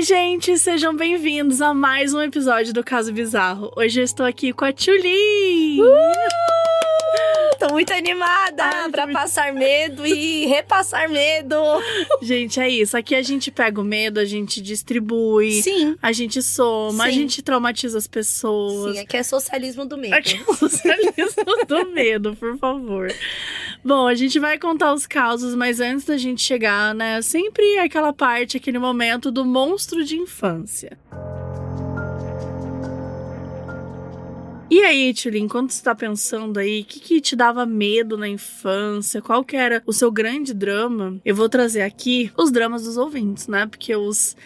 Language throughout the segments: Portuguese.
Oi, gente, sejam bem-vindos a mais um episódio do Caso Bizarro. Hoje eu estou aqui com a Tchuli. Tô muito animada pra passar medo e repassar medo. Gente, é isso. Aqui a gente pega o medo, a gente distribui. Sim. A gente soma, Sim. A gente traumatiza as pessoas. Sim, aqui é socialismo do medo. Aqui é socialismo do medo, por favor. Bom, a gente vai contar os causos, mas antes da gente chegar, né, sempre aquela parte, aquele momento do monstro de infância. E aí, Tchuli, enquanto você tá pensando aí, o que te dava medo na infância? Qual que era o seu grande drama? Eu vou trazer aqui os dramas dos ouvintes, né? Porque os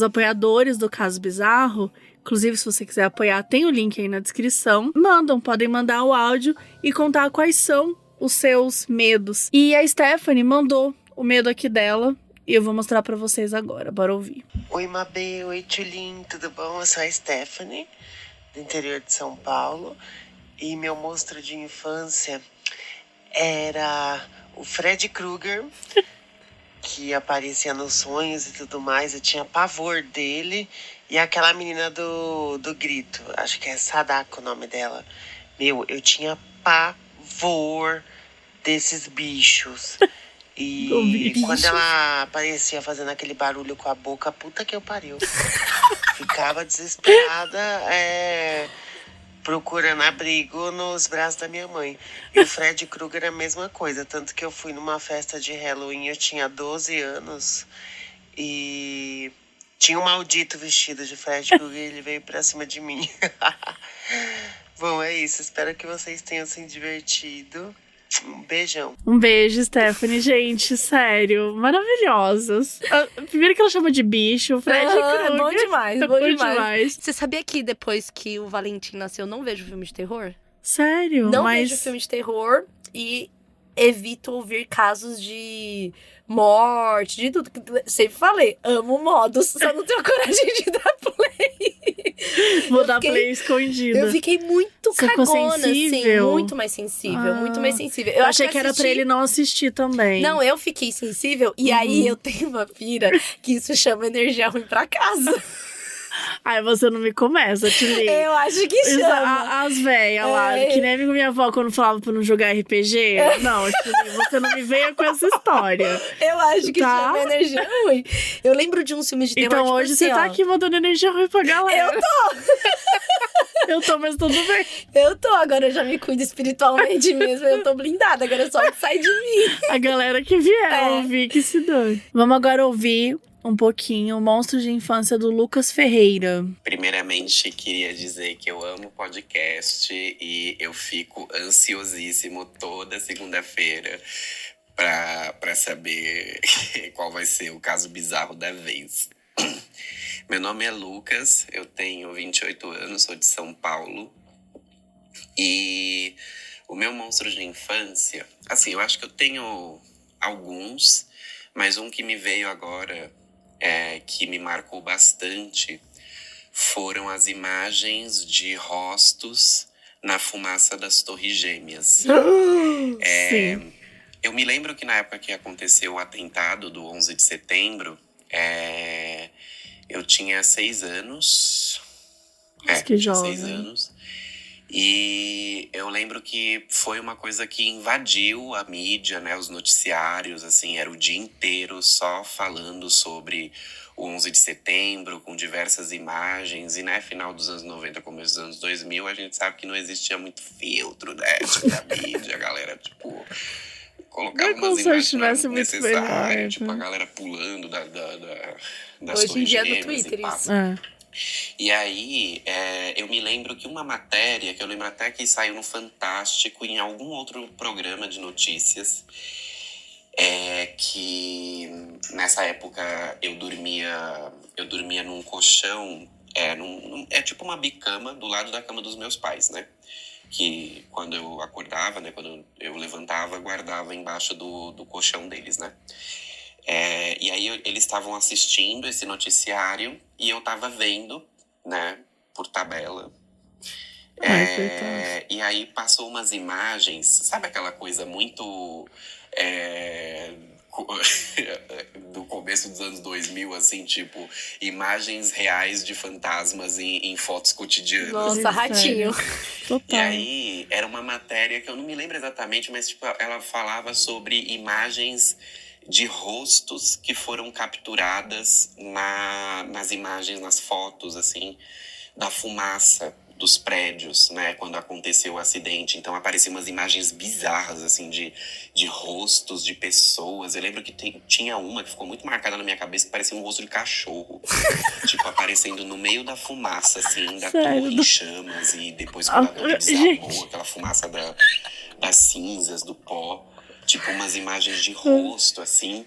apoiadores do Caso Bizarro, inclusive se você quiser apoiar, tem o link aí na descrição, podem mandar o áudio e contar quais são os seus medos. E a Stephanie mandou o medo aqui dela e eu vou mostrar pra vocês agora. Bora ouvir. Oi, Mabê. Oi, Tchulin. Tudo bom? Eu sou a Stephanie, do interior de São Paulo. E meu monstro de infância era o Fred Krueger, que aparecia nos sonhos e tudo mais. Eu tinha pavor dele. E aquela menina do grito, acho que é Sadako o nome dela. Meu, eu tinha pavor desses bichos. E quando ela aparecia fazendo aquele barulho com a boca, puta que eu pariu. Ficava desesperada, procurando abrigo nos braços da minha mãe. E o Fred Krueger é a mesma coisa. Tanto que eu fui numa festa de Halloween, eu tinha 12 anos. E tinha um maldito vestido de Fred Krueger e ele veio pra cima de mim. Bom, é isso. Espero que vocês tenham se divertido. Um beijão. Um beijo, Stephanie. Gente, sério, maravilhosas. Primeiro que ela chama de bicho, Fred Krueger. Bom demais, bom demais. Você sabia que depois que o Valentim nasceu, eu não vejo filme de terror? Sério? Não vejo filme de terror e evito ouvir casos de morte, de tudo. Sempre falei, amo modos, só não tenho coragem de dar play. Vou dar play escondida. Eu fiquei muito cagona, sensível? assim, muito mais sensível, muito mais sensível. Eu achei que era pra ele não assistir também. Não, eu fiquei sensível e aí eu tenho uma pira que isso chama energia ruim pra casa. Ai, você não me começa, Tchuli. Eu acho que chama. As véias lá, que nem minha avó quando falava pra não jogar RPG. Não, Tchuli, você não me venha com essa história. Eu acho que chama energia ruim. Eu lembro de uns filmes de terror, então tipo hoje assim, você tá aqui mandando energia ruim pra galera. Eu tô, mas tudo bem. Eu tô, agora eu já me cuido espiritualmente mesmo. Eu tô blindada, agora só sai de mim. A galera que vier ouvir, que se dane. Vamos agora ouvir um pouquinho o Monstro de Infância do Lucas Ferreira. Primeiramente, queria dizer que eu amo podcast e eu fico ansiosíssimo toda segunda-feira pra saber qual vai ser o caso bizarro da vez. Meu nome é Lucas, eu tenho 28 anos, sou de São Paulo. E o meu monstro de infância, assim, eu acho que eu tenho alguns, mas um que me veio agora, que me marcou bastante, foram as imagens de rostos na fumaça das Torres Gêmeas. Sim. Eu me lembro que na época que aconteceu o atentado do 11 de setembro, eu tinha 6 anos. Que jovem. 6 anos. E eu lembro que foi uma coisa que invadiu a mídia, né, os noticiários, assim, era o dia inteiro só falando sobre o 11 de setembro, com diversas imagens. E, né, final dos anos 90, começo dos anos 2000, a gente sabe que não existia muito filtro, né, tipo, da mídia, a galera, tipo, colocava umas imagens necessárias, tipo, a galera pulando das Hoje em dia Torres no Gêmeas Twitter, isso. E aí, eu me lembro que uma matéria, que eu lembro até que saiu no Fantástico, em algum outro programa de notícias, que nessa época eu dormia num colchão, é tipo uma bicama do lado da cama dos meus pais, né? Que quando eu acordava, né, quando eu levantava, guardava embaixo do colchão deles, né? E aí eles estavam assistindo esse noticiário e eu tava vendo, né, por tabela. E aí passou umas imagens, sabe aquela coisa muito do começo dos anos 2000, assim, tipo, imagens reais de fantasmas em fotos cotidianas. Nossa, ratinho. E Total. aí, era uma matéria que eu não me lembro exatamente, mas tipo, ela falava sobre imagens de rostos que foram capturadas nas imagens, nas fotos, assim, da fumaça dos prédios, né, quando aconteceu o acidente. Então apareciam umas imagens bizarras, assim, de rostos de pessoas. Eu lembro que tinha uma que ficou muito marcada na minha cabeça, que parecia um rosto de cachorro. Tipo, aparecendo no meio da fumaça, assim, da Sério? torre em chamas. E depois quando a torre desabou, aquela fumaça das cinzas, do pó. Tipo, umas imagens de rosto, assim.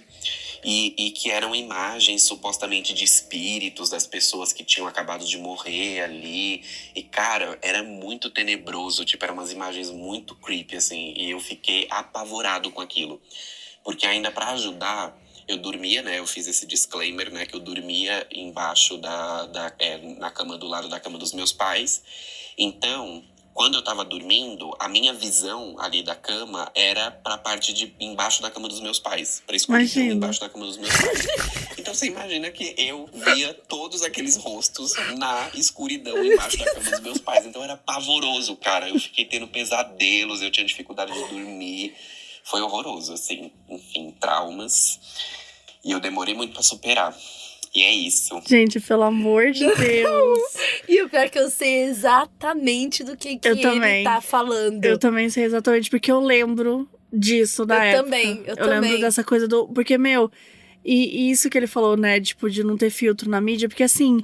E que eram imagens supostamente de espíritos das pessoas que tinham acabado de morrer ali. E, cara, era muito tenebroso. Tipo, eram umas imagens muito creepy, assim. E eu fiquei apavorado com aquilo. Porque ainda pra ajudar, eu dormia, né? Eu fiz esse disclaimer, né? Que eu dormia embaixo na cama do lado da cama dos meus pais. Então, quando eu tava dormindo, a minha visão ali da cama era pra parte de embaixo da cama dos meus pais. Pra escuridão Imagina. embaixo da cama dos meus pais. Então você imagina que eu via todos aqueles rostos na escuridão embaixo da cama dos meus pais. Então era pavoroso, cara. Eu fiquei tendo pesadelos, eu tinha dificuldade de dormir. Foi horroroso, assim. Enfim, traumas. E eu demorei muito pra superar. E é isso. Gente, pelo amor de Deus. E o pior é que eu sei exatamente do que Eu ele também. tá falando. Eu também sei exatamente, porque eu lembro disso da época. Eu lembro também. dessa coisa do... Porque, meu, e isso que ele falou, né, tipo, de não ter filtro na mídia, porque assim,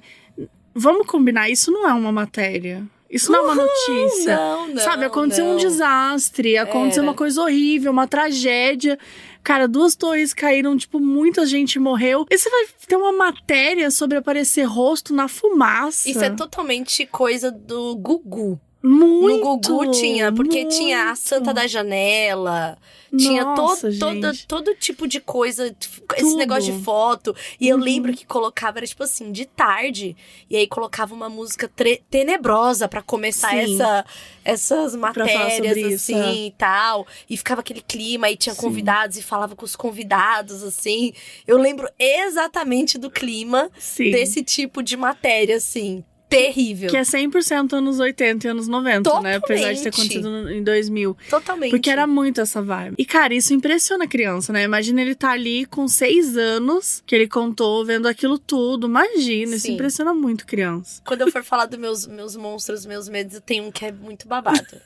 vamos combinar, isso não é uma matéria. Isso não é uma notícia. Não, Sabe, aconteceu um não. desastre, aconteceu uma coisa horrível, uma tragédia. Cara, 2 torres caíram, tipo, muita gente morreu. E você vai ter uma matéria sobre aparecer rosto na fumaça. Isso é totalmente coisa do Gugu. Muito. No Gugu tinha, porque muito. tinha a Santa da Janela, tinha Nossa, gente. todo tipo de coisa, esse Tudo. negócio de foto. E eu lembro que colocava, era tipo assim, de tarde, e aí colocava uma música tenebrosa pra começar Sim. essas falar matérias, sobre isso, assim, e tal. E ficava aquele clima, e tinha Sim. convidados, e falava com os convidados, assim. Eu lembro exatamente do clima Sim. desse tipo de matéria, assim. Terrível. Que é 100% anos 80 e anos 90, né? Apesar de ter Totalmente. acontecido em 2000. Totalmente. Porque era muito essa vibe. E, cara, isso impressiona a criança, né? Imagina ele tá ali com 6 anos, que ele contou, vendo aquilo tudo. Imagina, isso Sim. impressiona muito criança. Quando eu for falar dos meus monstros, meus medos, eu tenho um que é muito babado.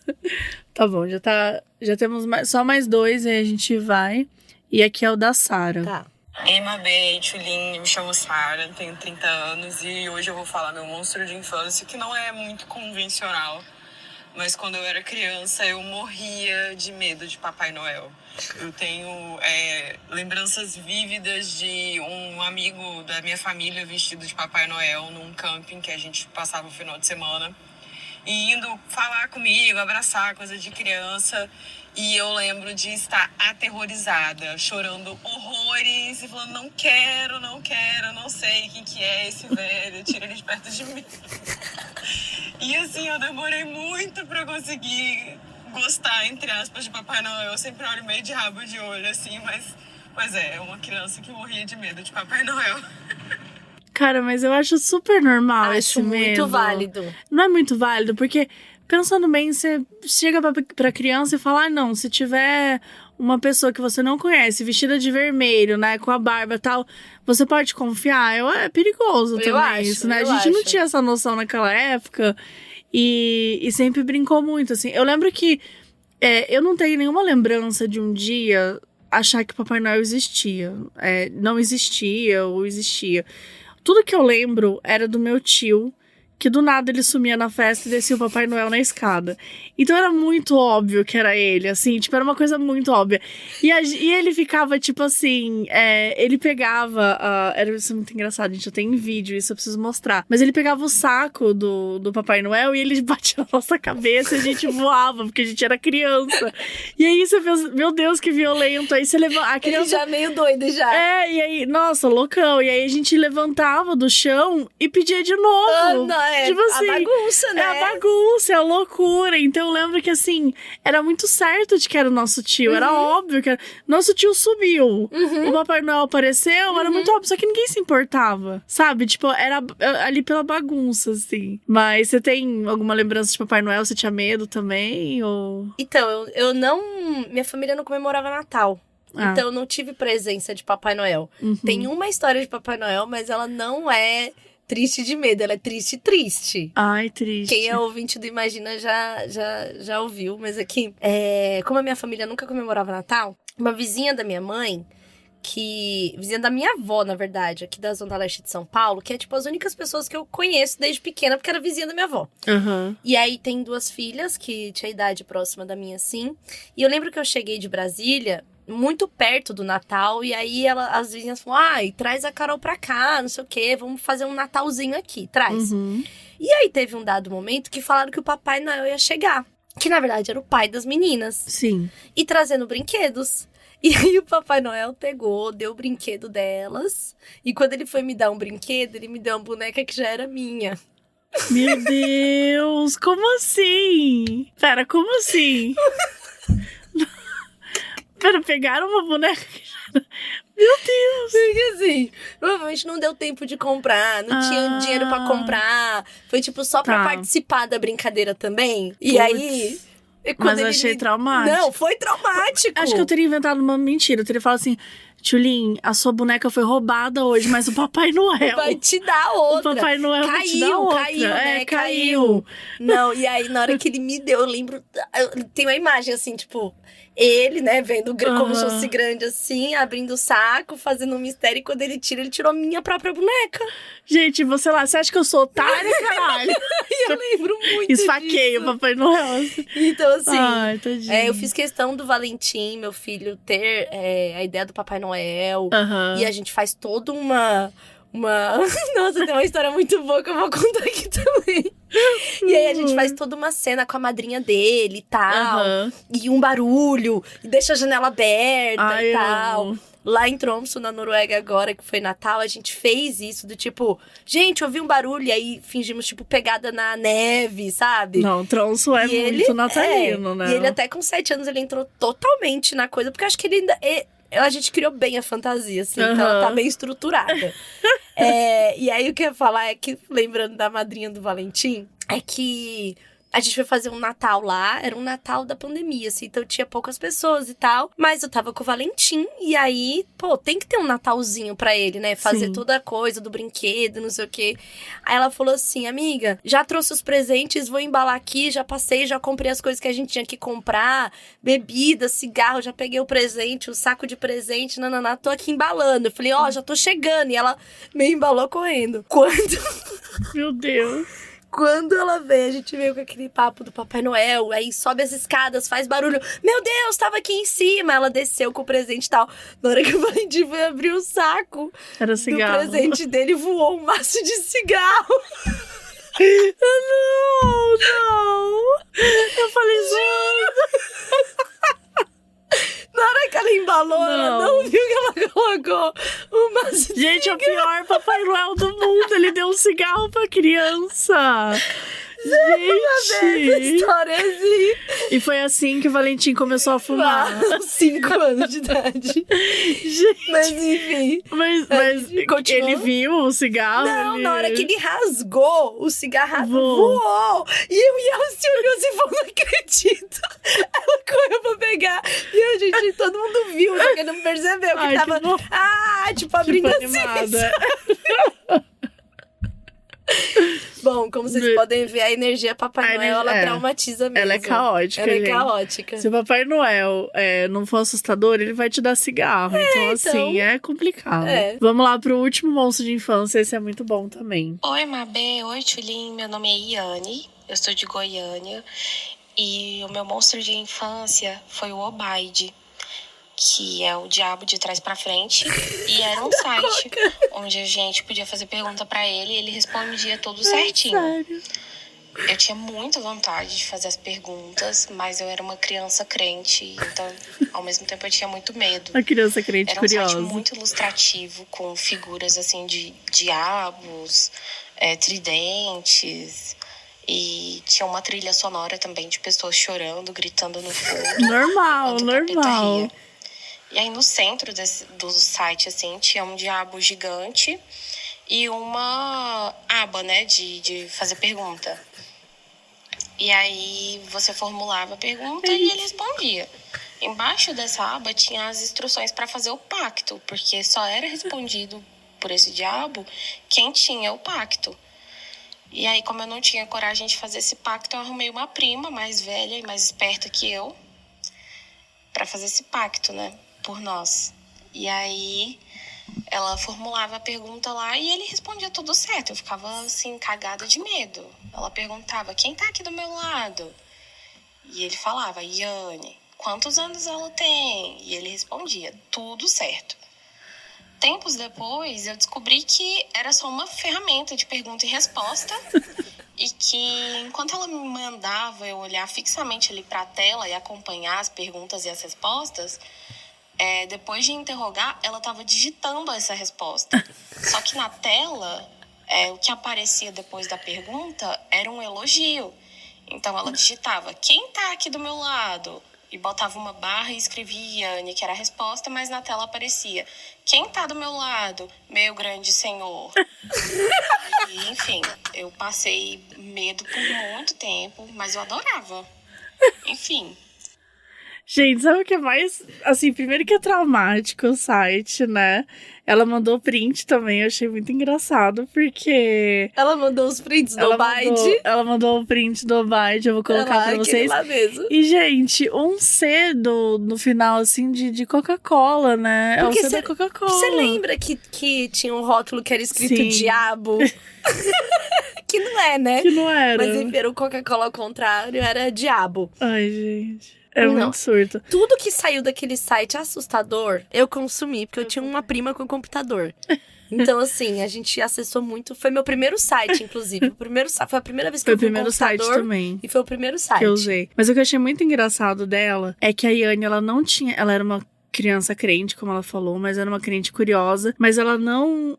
Tá bom, já temos só mais 2 e aí a gente vai. E aqui é o da Sara. Tá. Ema B, Tchulin, me chamo Sara, tenho 30 anos e hoje eu vou falar meu monstro de infância, que não é muito convencional, mas quando eu era criança eu morria de medo de Papai Noel. Eu tenho lembranças vívidas de um amigo da minha família vestido de Papai Noel num camping que a gente passava o final de semana, e indo falar comigo, abraçar, coisa de criança. E eu lembro de estar aterrorizada, chorando horrores e falando, não quero, não sei quem que é esse velho, tira ele de perto de mim. E assim, eu demorei muito pra conseguir gostar, entre aspas, de Papai Noel. Eu sempre olho meio de rabo de olho, assim, mas é uma criança que morria de medo de Papai Noel. Cara, mas eu acho super normal esse Acho medo. muito válido. Não é muito válido, porque... Pensando bem, você chega pra criança e fala, não, se tiver uma pessoa que você não conhece, vestida de vermelho, né, com a barba e tal, você pode confiar? É perigoso também acho, isso, né? A eu gente não acho. tinha essa noção naquela época e sempre brincou muito, assim. Eu lembro que eu não tenho nenhuma lembrança de um dia achar que Papai Noel existia. Não existia ou existia. Tudo que eu lembro era do meu tio, que do nada ele sumia na festa e descia o Papai Noel na escada. Então era muito óbvio que era ele, assim, tipo, era uma coisa muito óbvia. E ele ficava, tipo assim, ele pegava, isso é muito engraçado, gente, eu tenho vídeo, isso eu preciso mostrar. Mas ele pegava o saco do Papai Noel e ele batia na nossa cabeça e a gente voava, porque a gente era criança. E aí você pensa, meu Deus, que violento. Aí você levanta, a criança... Ele já meio doido já. E aí, nossa, loucão. E aí a gente levantava do chão e pedia de novo. Não, é Tipo assim, a bagunça, né? É a bagunça, é a loucura. Então eu lembro que, assim, era muito certo de que era o nosso tio. Era óbvio que era. Nosso tio subiu. O Papai Noel apareceu, era muito óbvio. Só que ninguém se importava, sabe? Tipo, era ali pela bagunça, assim. Mas você tem alguma lembrança de Papai Noel? Você tinha medo também? Ou... Então, eu não... Minha família não comemorava Natal. Então, eu não tive presença de Papai Noel. Tem uma história de Papai Noel, mas ela não é triste de medo. Ela é triste. Ai, triste. Quem é ouvinte do Imagina já ouviu. Mas aqui, como a minha família nunca comemorava Natal, uma vizinha da minha mãe... vizinha da minha avó, na verdade, aqui da Zona Leste de São Paulo, que é, tipo, as únicas pessoas que eu conheço desde pequena, porque era vizinha da minha avó. E aí, tem 2 filhas, que tinha idade próxima da minha, assim. E eu lembro que eu cheguei de Brasília, muito perto do Natal, e aí as vizinhas falaram, ai, traz a Carol pra cá, não sei o quê, vamos fazer um Natalzinho aqui, traz. E aí, teve um dado momento que falaram que o Papai Noel ia chegar. Que, na verdade, era o pai das meninas. Sim. E trazendo brinquedos. E aí o Papai Noel pegou, deu o brinquedo delas. E quando ele foi me dar um brinquedo, ele me deu uma boneca que já era minha. Meu Deus, como assim? Pera, como assim? Pera, pegaram uma boneca que já era... Meu Deus! Porque assim, provavelmente não deu tempo de comprar, não tinha dinheiro pra comprar. Foi tipo só pra participar da brincadeira também. E aí... Mas eu achei traumático. Não, foi traumático. Acho que eu teria inventado uma mentira. Eu teria falado assim, Tchulin, a sua boneca foi roubada hoje, mas o Papai Noel... vai te dar outra. O Papai Noel vai te dar outra. Caiu, né? Caiu. Não, e aí na hora que ele me deu, eu lembro... Tem uma imagem assim, tipo... Ele, né, vendo como se fosse grande assim, abrindo o saco, fazendo um mistério. E quando ele tira, ele tirou a minha própria boneca. Gente, você acha que eu sou otária, caralho? Eu lembro muito Esfaqueei disso. o Papai Noel. Então, assim, ai, tadinho. Eu fiz questão do Valentim, meu filho, ter a ideia do Papai Noel. E a gente faz toda uma... Nossa, tem uma história muito boa que eu vou contar aqui também. E aí a gente faz toda uma cena com a madrinha dele e tal. E um barulho, e deixa a janela aberta e tal. Lá em Tromsø, na Noruega agora, que foi Natal, a gente fez isso do tipo... Gente, ouvi um barulho, e aí fingimos, tipo, pegada na neve, sabe? Não, Tromsø é muito natalino, né? E ele até com 7 anos, ele entrou totalmente na coisa, porque eu acho que ele ainda... A gente criou bem a fantasia, assim, então ela tá bem estruturada. E aí, o que eu ia falar é que, lembrando da madrinha do Valentim, é que a gente foi fazer um Natal lá, era um Natal da pandemia, assim, então tinha poucas pessoas e tal. Mas eu tava com o Valentim, e aí, pô, tem que ter um Natalzinho pra ele, né? Fazer toda a coisa do brinquedo, não sei o quê. Aí ela falou assim, amiga, já trouxe os presentes, vou embalar aqui, já passei, já comprei as coisas que a gente tinha que comprar, bebida, cigarro, já peguei o presente, o saco de presente, nananá, tô aqui embalando. Eu falei, já tô chegando, e ela me embalou correndo. Meu Deus... Quando ela veio, a gente veio com aquele papo do Papai Noel, aí sobe as escadas, faz barulho. Meu Deus, tava aqui em cima. Ela desceu com o presente e tal. Na hora que o Valentim foi abrir o saco era cigarro. do presente dele, voou um maço de cigarro. Não. Eu falei, gente... Na hora que ela embalou, ela não viu que ela colocou um maço de gente, é o pior Papai Noel do mundo. Ele deu um cigarro pra criança. Gente! Essa história assim. E foi assim que o Valentim começou a fumar. 5 anos de idade. Gente. Mas enfim. Mas ele viu o cigarro? Não, na hora que ele rasgou, o cigarro voou. E eu e ela se olhou assim e falou, não acredito. Ela correu pra pegar. E a gente, todo mundo viu, só que não percebeu que tava... tipo, abrindo assim. Bom, como vocês podem ver, a energia Papai Noel, ela traumatiza mesmo. Ela é caótica, Ela gente. é caótica. Se o Papai Noel não for assustador, ele vai te dar cigarro. Então, assim, é complicado. Vamos lá pro último monstro de infância. Esse é muito bom também. Oi, Mabê. Oi, Tchulin. Meu nome é Iane. Eu sou de Goiânia. E o meu monstro de infância foi o Obaide, que é o diabo de trás pra frente. E era um site onde a gente podia fazer pergunta pra ele e ele respondia tudo certinho. Sério? Eu tinha muita vontade de fazer as perguntas, mas eu era uma criança crente, então, ao mesmo tempo, eu tinha muito medo. A criança crente Era um curiosa. site muito ilustrativo, com figuras, assim, de diabos, tridentes, e tinha uma trilha sonora também de pessoas chorando, gritando no fundo. Normal, enquanto o capeta normal. ria. E aí, no centro do site, assim, tinha um diabo gigante e uma aba, né, de fazer pergunta. E aí, você formulava a pergunta e ele respondia. Embaixo dessa aba tinha as instruções para fazer o pacto, porque só era respondido por esse diabo quem tinha o pacto. E aí, como eu não tinha coragem de fazer esse pacto, eu arrumei uma prima mais velha e mais esperta que eu para fazer esse pacto, né, por nós. E aí, ela formulava a pergunta lá e ele respondia tudo certo. Eu ficava, assim, cagada de medo. Ela perguntava, quem tá aqui do meu lado? E ele falava, Yane. Quantos anos ela tem? E ele respondia, tudo certo. Tempos depois, eu descobri que era só uma ferramenta de pergunta e resposta e que, enquanto ela me mandava eu olhar fixamente ali para a tela e acompanhar as perguntas e as respostas, depois de interrogar, ela estava digitando essa resposta. Só que na tela, o que aparecia depois da pergunta era um elogio. Então, ela digitava, quem tá aqui do meu lado? E botava uma barra e escrevia Yane, que era a resposta, mas na tela aparecia, quem tá do meu lado? Meu grande senhor. E, enfim, eu passei medo por muito tempo, mas eu adorava. Enfim. Gente, sabe o que é mais... Assim, primeiro que é traumático o site, né? Ela mandou print também, eu achei muito engraçado, porque... Ela mandou os prints do Byte. Ela mandou o print do Byte, eu vou colocar pra vocês. Lá mesmo. E, gente, um C no final, assim, de Coca-Cola, né? Porque é o C da Coca-Cola. Você lembra que tinha um rótulo que era escrito Sim. diabo? Que não é, né? Que não era. Mas enfim, era o Coca-Cola ao contrário, era diabo. Ai, gente... É Não. muito surto. Tudo que saiu daquele site assustador, eu consumi, porque eu tinha uma prima com computador. Então, assim, a gente acessou muito. Foi meu primeiro site, inclusive. Foi a primeira vez que Foi eu o vi um primeiro site computador. também. E foi o primeiro site. Que eu usei. Mas o que eu achei muito engraçado dela é que a Yane, ela não tinha... Ela era uma criança crente, como ela falou, mas era uma crente curiosa. Mas ela não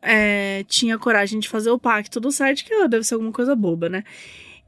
tinha coragem de fazer o pacto do site, que deve ser alguma coisa boba, né?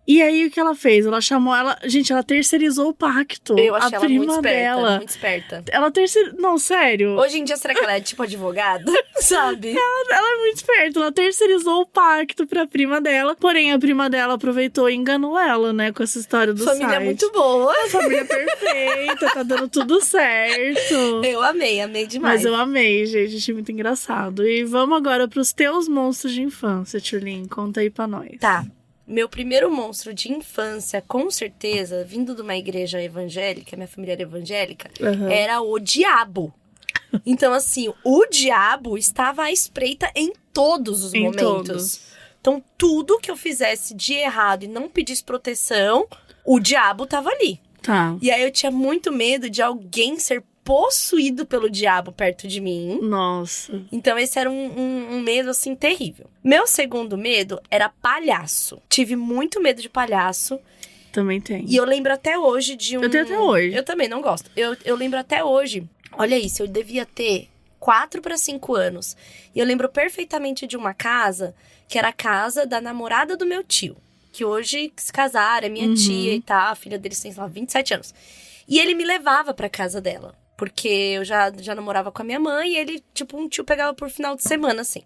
E aí, o que ela fez? Ela chamou ela... Gente, ela terceirizou o pacto. Eu achei a ela prima muito esperta, dela. muito esperta. Ela terceirizou... Não, sério. Hoje em dia, será que ela é tipo advogada? Sabe? Ela é muito esperta. Ela terceirizou o pacto pra prima dela. Porém, a prima dela aproveitou e enganou ela, né? Com essa história do Família site. muito boa. Família perfeita. Tá dando tudo certo. Eu amei demais. Mas eu amei, gente. Achei muito engraçado. E vamos agora pros teus monstros de infância, Tulin. Conta aí pra nós. Tá. Meu primeiro monstro de infância, com certeza, vindo de uma igreja evangélica, minha família era evangélica, era o diabo. Então, assim, o diabo estava à espreita em todos os momentos. Todos. Então, tudo que eu fizesse de errado e não pedisse proteção, o diabo tava ali. Tá. E aí eu tinha muito medo de alguém ser possuído pelo diabo perto de mim. Nossa. Então esse era um medo, assim, terrível. Meu segundo medo era palhaço. Tive muito medo de palhaço. Também tem. E eu lembro até hoje de um... Eu tenho até hoje. Eu também não gosto. Eu lembro até hoje. Olha isso, eu devia ter 4 para 5 anos. E eu lembro perfeitamente de uma casa, que era a casa da namorada do meu tio. Que hoje se casaram, é minha tia e tal. A filha deles tem, sei lá, 27 anos. E ele me levava pra casa dela. Porque eu já namorava com a minha mãe e ele, tipo, um tio pegava por final de semana, assim.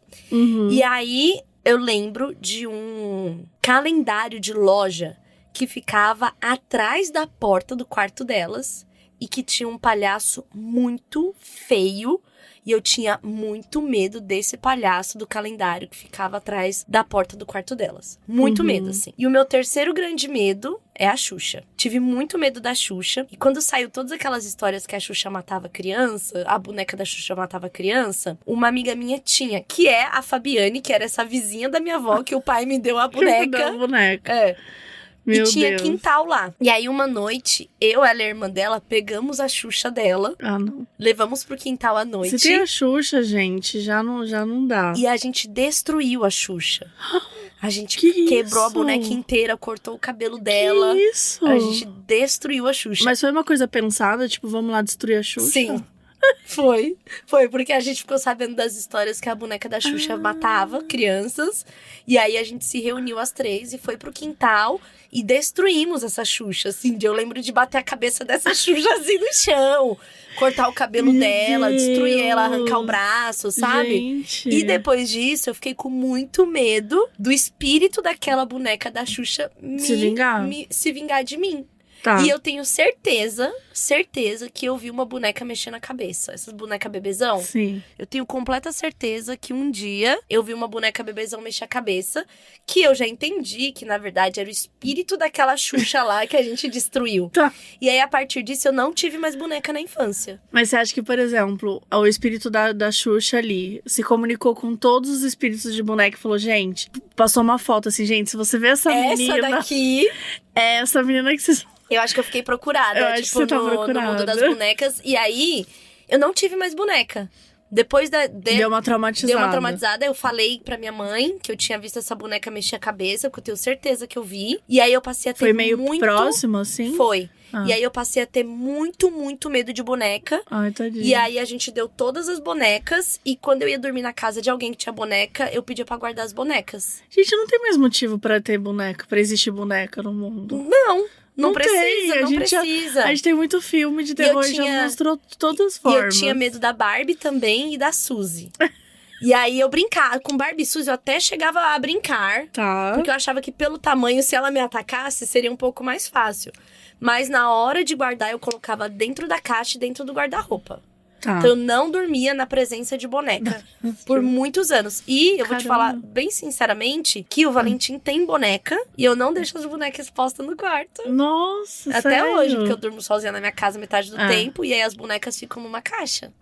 E aí, eu lembro de um calendário de loja que ficava atrás da porta do quarto delas e que tinha um palhaço muito feio. E eu tinha muito medo desse palhaço do calendário que ficava atrás da porta do quarto delas. Muito medo, assim. E o meu terceiro grande medo é a Xuxa. Tive muito medo da Xuxa. E quando saiu todas aquelas histórias que a Xuxa matava criança, a boneca da Xuxa matava criança, uma amiga minha tinha, que é a Fabiane, que era essa vizinha da minha avó, que o pai me deu a boneca. Da boneca. É. Meu e tinha Deus. quintal lá. E aí, uma noite, ela e a irmã dela, pegamos a Xuxa dela, Ah, não. levamos pro quintal à noite. Se tem a Xuxa, gente, já não dá. E a gente destruiu a Xuxa. A gente Que quebrou a isso? boneca inteira, cortou o cabelo dela. Que isso? A gente destruiu a Xuxa. Mas foi uma coisa pensada, tipo, vamos lá destruir a Xuxa? Sim. Foi, porque a gente ficou sabendo das histórias que a boneca da Xuxa matava crianças. E aí a gente se reuniu as 3 e foi pro quintal e destruímos essa Xuxa, assim. Eu lembro de bater a cabeça dessa Xuxa assim no chão, cortar o cabelo dela, destruir ela, arrancar o braço, sabe? Gente. E depois disso, eu fiquei com muito medo do espírito daquela boneca da Xuxa se vingar de mim. Tá. E eu tenho certeza que eu vi uma boneca mexer na cabeça. Essas bonecas bebezão. Sim. Eu tenho completa certeza que um dia eu vi uma boneca bebezão mexer a cabeça, que eu já entendi que, na verdade, era o espírito daquela Xuxa lá que a gente destruiu. Tá. E aí, a partir disso, eu não tive mais boneca na infância. Mas você acha que, por exemplo, o espírito da Xuxa ali se comunicou com todos os espíritos de boneca e falou, gente, passou uma foto assim, gente, se você vê essa menina... Essa daqui... É essa menina que vocês... Eu acho que eu fiquei procurada, Eu acho que você tá no mundo das bonecas. E aí, eu não tive mais boneca. Depois Deu uma traumatizada. Deu uma traumatizada. Eu falei pra minha mãe que eu tinha visto essa boneca mexer a cabeça, porque eu tenho certeza que eu vi. E aí eu passei a ter Foi meio muito... próximo, assim? Foi. Ah. E aí eu passei a ter muito, muito medo de boneca. Ai, tadinha. E aí a gente deu todas as bonecas. E quando eu ia dormir na casa de alguém que tinha boneca, eu pedia pra guardar as bonecas. Gente, não tem mais motivo pra ter boneca, pra existir boneca no mundo. Não precisa, tem. não precisa. A gente tem muito filme de terror e já mostrou todas as formas. E eu tinha medo da Barbie também e da Suzy. E aí eu brincava. Com Barbie e Suzy eu até chegava a brincar. Tá. Porque eu achava que pelo tamanho, se ela me atacasse, seria um pouco mais fácil. Mas na hora de guardar, eu colocava dentro da caixa e dentro do guarda-roupa. Tá. Então eu não dormia na presença de boneca por muitos anos. E eu vou te falar bem sinceramente que o Valentim tem boneca e eu não deixo as bonecas expostas no quarto. Nossa, Até sério? hoje, porque eu durmo sozinha na minha casa metade do tempo e aí as bonecas ficam numa caixa.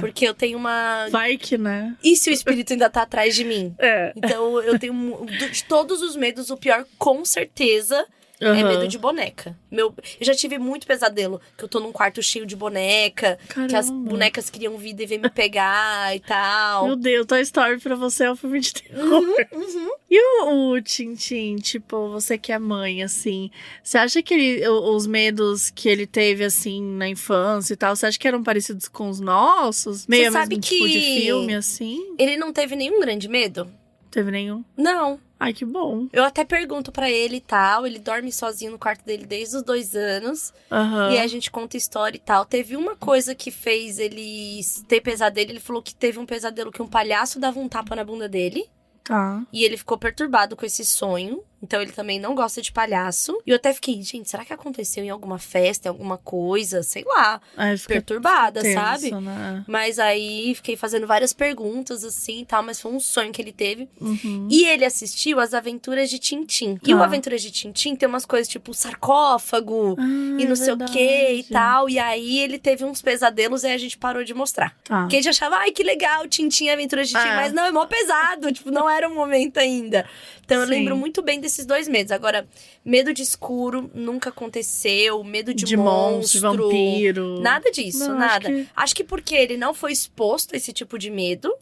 Porque eu tenho uma... Vai que, né? E se o espírito ainda tá atrás de mim? É. Então eu tenho... De todos os medos, o pior, com certeza... É medo de boneca. Eu já tive muito pesadelo. Que eu tô num quarto cheio de boneca. Caramba. Que as bonecas queriam vir e me pegar e tal. Meu Deus, Toy Story pra você é um filme de terror. E o Tintin, tipo, você que é mãe, assim, você acha que os medos que ele teve, assim, na infância e tal, você acha que eram parecidos com os nossos? Meio sabe mesmo tipo que de filme, assim? Ele não teve nenhum grande medo? Teve nenhum? Não. Ai, que bom. Eu até pergunto pra ele e tal. Ele dorme sozinho no quarto dele desde os 2 anos. E aí a gente conta história e tal. Teve uma coisa que fez ele ter pesadelo. Ele falou que teve um pesadelo que um palhaço dava um tapa na bunda dele. Tá. E ele ficou perturbado com esse sonho. Então ele também não gosta de palhaço. E eu até fiquei, gente, será que aconteceu em alguma festa, em alguma coisa? Sei lá. Perturbada, tenso, sabe? Né? Mas aí fiquei fazendo várias perguntas, assim, e tal. Mas foi um sonho que ele teve. E ele assistiu As Aventuras de Tintin. E o Aventuras de Tintin tem umas coisas tipo sarcófago e não sei o que e tal. E aí ele teve uns pesadelos e aí a gente parou de mostrar. Porque a gente achava, ai, que legal, Tintin, Aventuras de Tintin. Mas não, é mó pesado. Tipo, não era o momento ainda. Então eu lembro muito bem desses 2 medos. Agora, medo de escuro nunca aconteceu. Medo de monstro, vampiro. Nada disso, não, nada. Acho que porque ele não foi exposto a esse tipo de medo.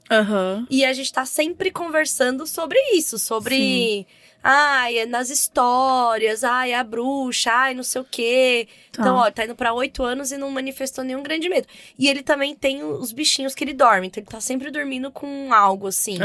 E a gente tá sempre conversando sobre isso. Sobre... Ai, nas histórias. Ai, a bruxa. Ai, não sei o quê. Então, ó, tá indo pra 8 anos e não manifestou nenhum grande medo. E ele também tem os bichinhos que ele dorme. Então, ele tá sempre dormindo com algo, assim.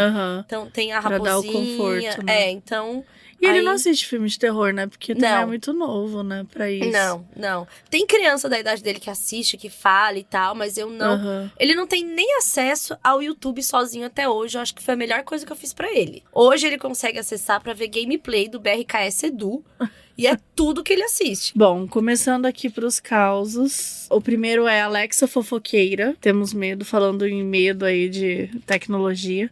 Então, tem a raposinha. Pra dar o conforto, né? Então... E ele não assiste filme de terror, né? Porque também é muito novo, né? Pra isso. Não. Tem criança da idade dele que assiste, que fala e tal, mas eu não. Ele não tem nem acesso ao YouTube sozinho até hoje. Eu acho que foi a melhor coisa que eu fiz pra ele. Hoje ele consegue acessar pra ver gameplay do BRKS Edu. E é tudo que ele assiste. Bom, começando aqui pros causos. O primeiro é Alexa Fofoqueira. Temos medo, falando em medo aí de tecnologia.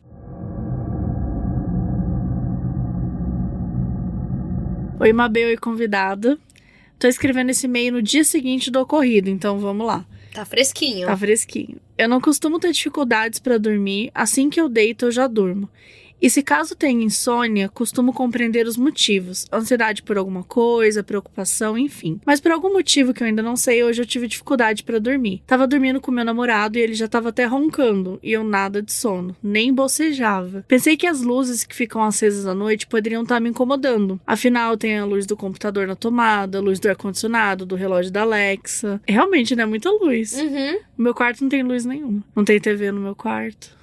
Oi, Mabel e convidada. Tô escrevendo esse e-mail no dia seguinte do ocorrido, então vamos lá. Tá fresquinho. Tá fresquinho. Eu não costumo ter dificuldades pra dormir. Assim que eu deito, eu já durmo. E se caso tenha insônia, costumo compreender os motivos. Ansiedade por alguma coisa, preocupação, enfim. Mas por algum motivo que eu ainda não sei, hoje eu tive dificuldade pra dormir. Tava dormindo com meu namorado e ele já tava até roncando. E eu nada de sono. Nem bocejava. Pensei que as luzes que ficam acesas à noite poderiam estar me incomodando. Afinal, tem a luz do computador na tomada, a luz do ar-condicionado, do relógio da Alexa. Realmente, né? Muita luz. No meu quarto não tem luz nenhuma. Não tem TV no meu quarto.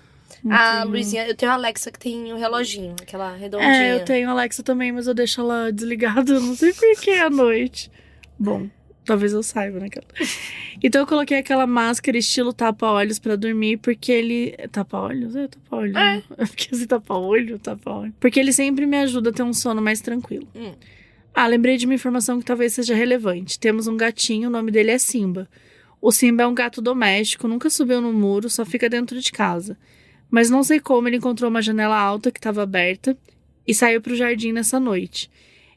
A Luizinha, eu tenho a Alexa que tem o reloginho, aquela redondinha. É, eu tenho a Alexa também, mas eu deixo ela desligada, eu não sei por que à noite. Bom, talvez eu saiba, né? Então eu coloquei aquela máscara estilo tapa-olhos pra dormir, porque ele... Tapa-olhos? É, tapa-olhos. É. Porque se tapa-olho, tapa-olho. Porque ele sempre me ajuda a ter um sono mais tranquilo. Lembrei de uma informação que talvez seja relevante. Temos um gatinho, o nome dele é Simba. O Simba é um gato doméstico, nunca subiu no muro, só fica dentro de casa. Mas não sei como ele encontrou uma janela alta que estava aberta e saiu pro jardim nessa noite.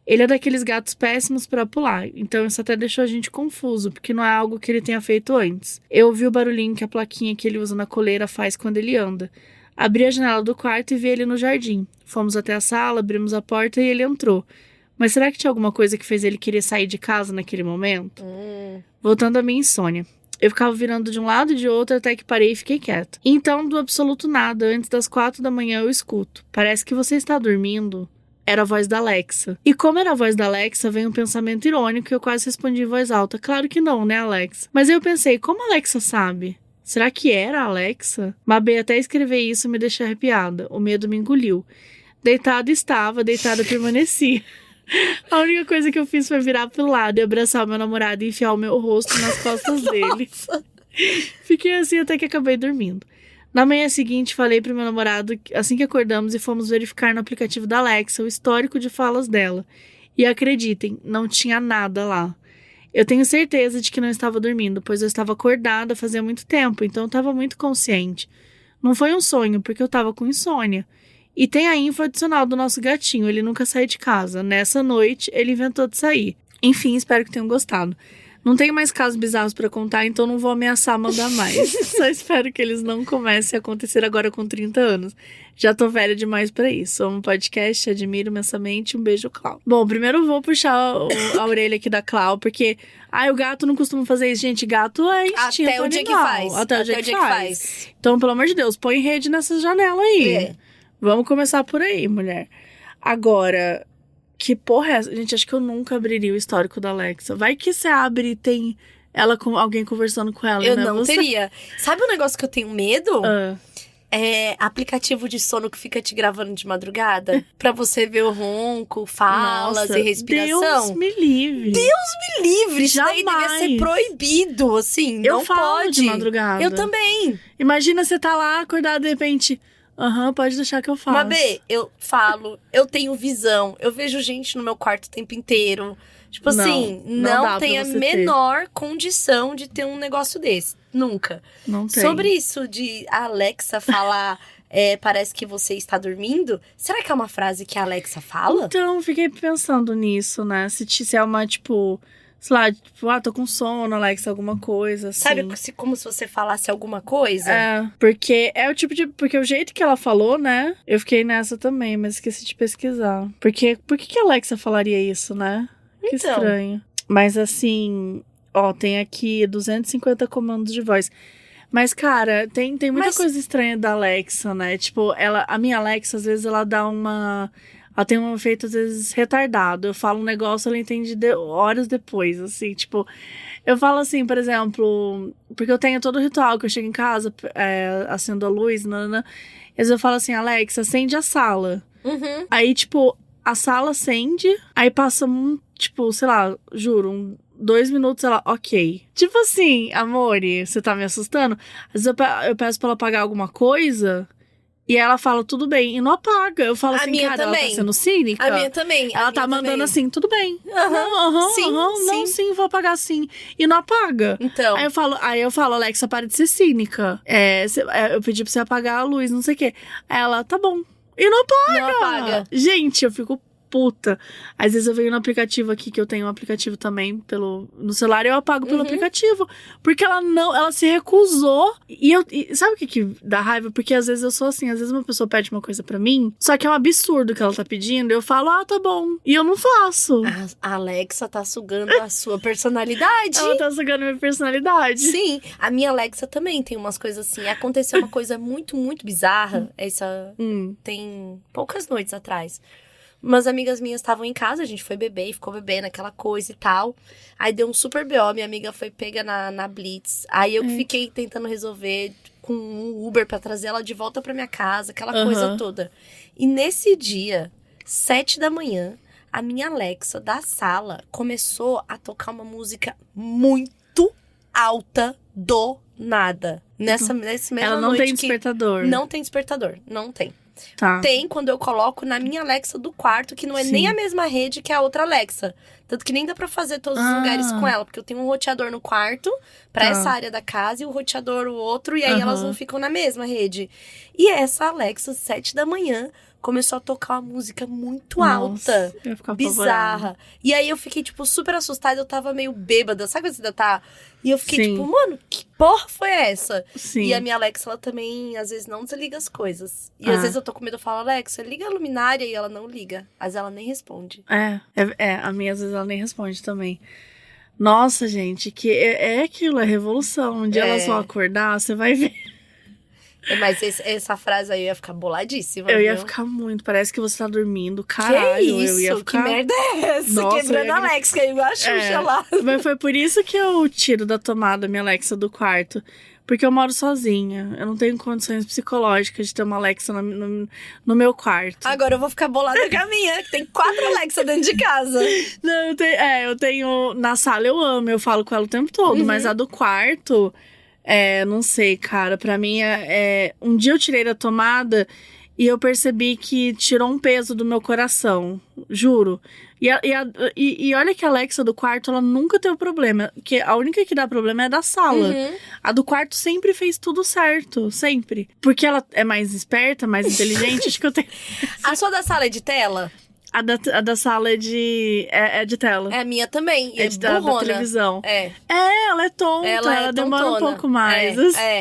Ele é daqueles gatos péssimos para pular, então isso até deixou a gente confuso, porque não é algo que ele tenha feito antes. Eu ouvi o barulhinho que a plaquinha que ele usa na coleira faz quando ele anda. Abri a janela do quarto e vi ele no jardim. Fomos até a sala, abrimos a porta e ele entrou. Mas será que tinha alguma coisa que fez ele querer sair de casa naquele momento? Voltando à minha insônia. Eu ficava virando de um lado e de outro até que parei e fiquei quieta. Então, do absoluto nada, antes das 4 da manhã eu escuto. Parece que você está dormindo. Era a voz da Alexa. E como era a voz da Alexa, veio um pensamento irônico e eu quase respondi em voz alta. Claro que não, né, Alexa? Mas aí eu pensei, como a Alexa sabe? Será que era a Alexa? Mabê, até escrever isso me deixou arrepiada. O medo me engoliu. Deitada estava, deitada permaneci. A única coisa que eu fiz foi virar pro lado e abraçar o meu namorado e enfiar o meu rosto nas costas dele. Fiquei assim até que acabei dormindo. Na manhã seguinte, falei pro meu namorado assim que acordamos e fomos verificar no aplicativo da Alexa o histórico de falas dela. E acreditem, não tinha nada lá. Eu tenho certeza de que não estava dormindo, pois eu estava acordada fazia muito tempo, então eu estava muito consciente. Não foi um sonho, porque eu estava com insônia. E tem a info adicional do nosso gatinho, ele nunca sai de casa. Nessa noite, ele inventou de sair. Enfim, espero que tenham gostado. Não tenho mais casos bizarros pra contar, então não vou ameaçar mandar mais. Só espero que eles não comecem a acontecer agora com 30 anos. Já tô velha demais pra isso. Amo podcast, admiro imensamente. Um beijo, Clau. Bom, primeiro eu vou puxar a orelha aqui da Clau, porque... o gato não costuma fazer isso. Gente, gato é instinto Até o dia que animal. faz. Até o dia que faz. Então, pelo amor de Deus, põe rede nessa janela aí. Vamos começar por aí, mulher. Agora, que porra é essa? Gente, acho que eu nunca abriria o histórico da Alexa. Vai que você abre e tem ela com alguém conversando com ela, eu né? não teria. Sabe um negócio que eu tenho medo? É aplicativo de sono que fica te gravando de madrugada. Pra você ver o ronco, falas e respiração. Deus me livre. Deus me livre. Isso daí devia ser proibido, assim. Eu não falo pode. de madrugada. Eu também. Imagina você tá lá, acordado, de repente... pode deixar que eu faço. Mabê, eu falo, eu tenho visão, eu vejo gente no meu quarto o tempo inteiro. Tipo assim, não tem a menor condição de ter um negócio desse. Nunca. Não tem. Sobre isso de a Alexa falar, parece que você está dormindo, será que é uma frase que a Alexa fala? Então, fiquei pensando nisso, né? Se é uma, tipo... Sei lá, tipo, tô com sono, Alexa, alguma coisa, assim. Sabe como se você falasse alguma coisa? Porque é o tipo de... Porque o jeito que ela falou, né? Eu fiquei nessa também, mas esqueci de pesquisar. Por que a Alexa falaria isso, né? Que estranho. Mas assim, tem aqui 250 comandos de voz. Mas, cara, tem muita coisa estranha da Alexa, né? Tipo, a minha Alexa, às vezes, ela dá uma... Ela tem um efeito, às vezes, retardado. Eu falo um negócio, ela entende horas depois, assim, tipo... Eu falo assim, por exemplo... Porque eu tenho todo o ritual, que eu chego em casa, acendo a luz, nanana. Às vezes eu falo assim, Alexa, acende a sala. Aí, tipo, a sala acende, aí passa tipo, sei lá, juro, 2 minutos, ela, ok. Tipo assim, amore, você tá me assustando? Às vezes eu peço pra ela apagar alguma coisa... E ela fala, tudo bem, e não apaga. Eu falo assim, cara, também. Ela tá sendo cínica. A minha também. Ela tá mandando assim, tudo bem. Sim, vou apagar sim. E não apaga. Então. Aí eu falo, Alexa, para de ser cínica. Eu pedi pra você apagar a luz, não sei o quê. Aí ela, tá bom. E não apaga. Não apaga. Gente, eu fico puta. Às vezes eu venho no aplicativo aqui, que eu tenho um aplicativo também no celular, e eu apago pelo aplicativo. Porque ela se recusou. E sabe o que dá raiva? Porque às vezes eu sou assim, às vezes uma pessoa pede uma coisa pra mim, só que é um absurdo que ela tá pedindo, eu falo, tá bom. E eu não faço. A Alexa tá sugando a sua personalidade. Ela tá sugando a minha personalidade. Sim, a minha Alexa também tem umas coisas assim. Aconteceu uma coisa muito, muito bizarra. Tem poucas noites atrás. Umas amigas minhas estavam em casa, a gente foi beber e ficou bebendo aquela coisa e tal. Aí deu um super BO, minha amiga foi pega na Blitz. Aí eu fiquei tentando resolver com um Uber pra trazer ela de volta pra minha casa, aquela coisa toda. E nesse dia, 7 da manhã, a minha Alexa da sala começou a tocar uma música muito alta do nada. Nessa mesma ela não noite tem despertador. Não tem despertador, não tem. Tá. Tem quando eu coloco na minha Alexa do quarto, que não é nem a mesma rede que a outra Alexa. Tanto que nem dá pra fazer todos os lugares com ela, porque eu tenho um roteador no quarto, pra essa área da casa, e o roteador o outro, e aí elas não ficam na mesma rede. E essa Alexa, 7 da manhã, começou a tocar uma música muito alta, eu ia ficar bizarra. apavorada. E aí eu fiquei, tipo, super assustada, eu tava meio bêbada, sabe quando você ainda tá? E eu fiquei, Sim. tipo, mano, que porra foi essa? Sim. E a minha Alexa, ela também, às vezes, não desliga as coisas. E às vezes eu tô com medo, eu falo, Alexa, liga a luminária, e ela não liga. Às vezes ela nem responde. A minha às vezes ela nem responde também. Nossa, gente, que é aquilo, é revolução. Um dia elas vão acordar, você vai ver. Mas essa frase aí eu ia ficar boladíssima. Eu ia viu? ficar muito, parece que você tá dormindo. Caralho, que isso? eu ia ficar... Que merda é essa? Nossa, Quebrando a Alexa, que é igual a Xuxa lá. Mas foi por isso que eu tiro da tomada minha Alexa do quarto. Porque eu moro sozinha. Eu não tenho condições psicológicas de ter uma Alexa no meu quarto. Agora eu vou ficar bolada com a minha, que tem 4 Alexa dentro de casa. Não, eu tenho... Na sala eu amo, eu falo com ela o tempo todo. Mas a do quarto... não sei, cara. Pra mim, um dia eu tirei da tomada e eu percebi que tirou um peso do meu coração. Juro. E olha que a Alexa do quarto, ela nunca teve problema. Que a única que dá problema é a da sala. A do quarto sempre fez tudo certo. Sempre. Porque ela é mais esperta, mais inteligente. Acho que eu tenho... A sua da sala é de tela? A da sala é de tela. É a minha também. E É da televisão. Ela é tonta. Ela demora um pouco mais.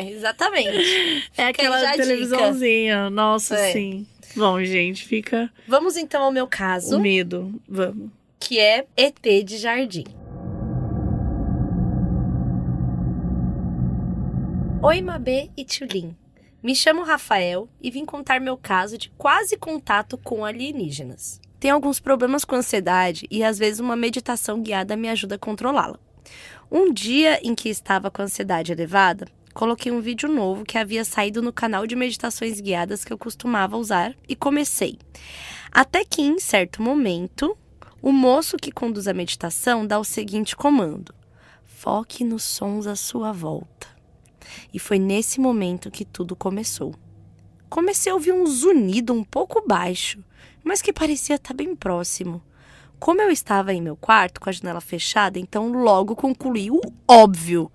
Exatamente. É aquela televisãozinha. Nossa, sim. Bom, gente, fica... Vamos então ao meu caso. O medo. Vamos. Que é ET de Jardim. Oi, Mabê e Tchulin. Me chamo Rafael e vim contar meu caso de quase contato com alienígenas. Tenho alguns problemas com ansiedade e às vezes uma meditação guiada me ajuda a controlá-la. Um dia em que estava com a ansiedade elevada, coloquei um vídeo novo que havia saído no canal de meditações guiadas que eu costumava usar e comecei. Até que, em certo momento, o moço que conduz a meditação dá o seguinte comando: foque nos sons à sua volta. E foi nesse momento que tudo começou. Comecei a ouvir um zunido um pouco baixo, mas que parecia estar bem próximo. Como eu estava em meu quarto com a janela fechada, então logo concluí o óbvio.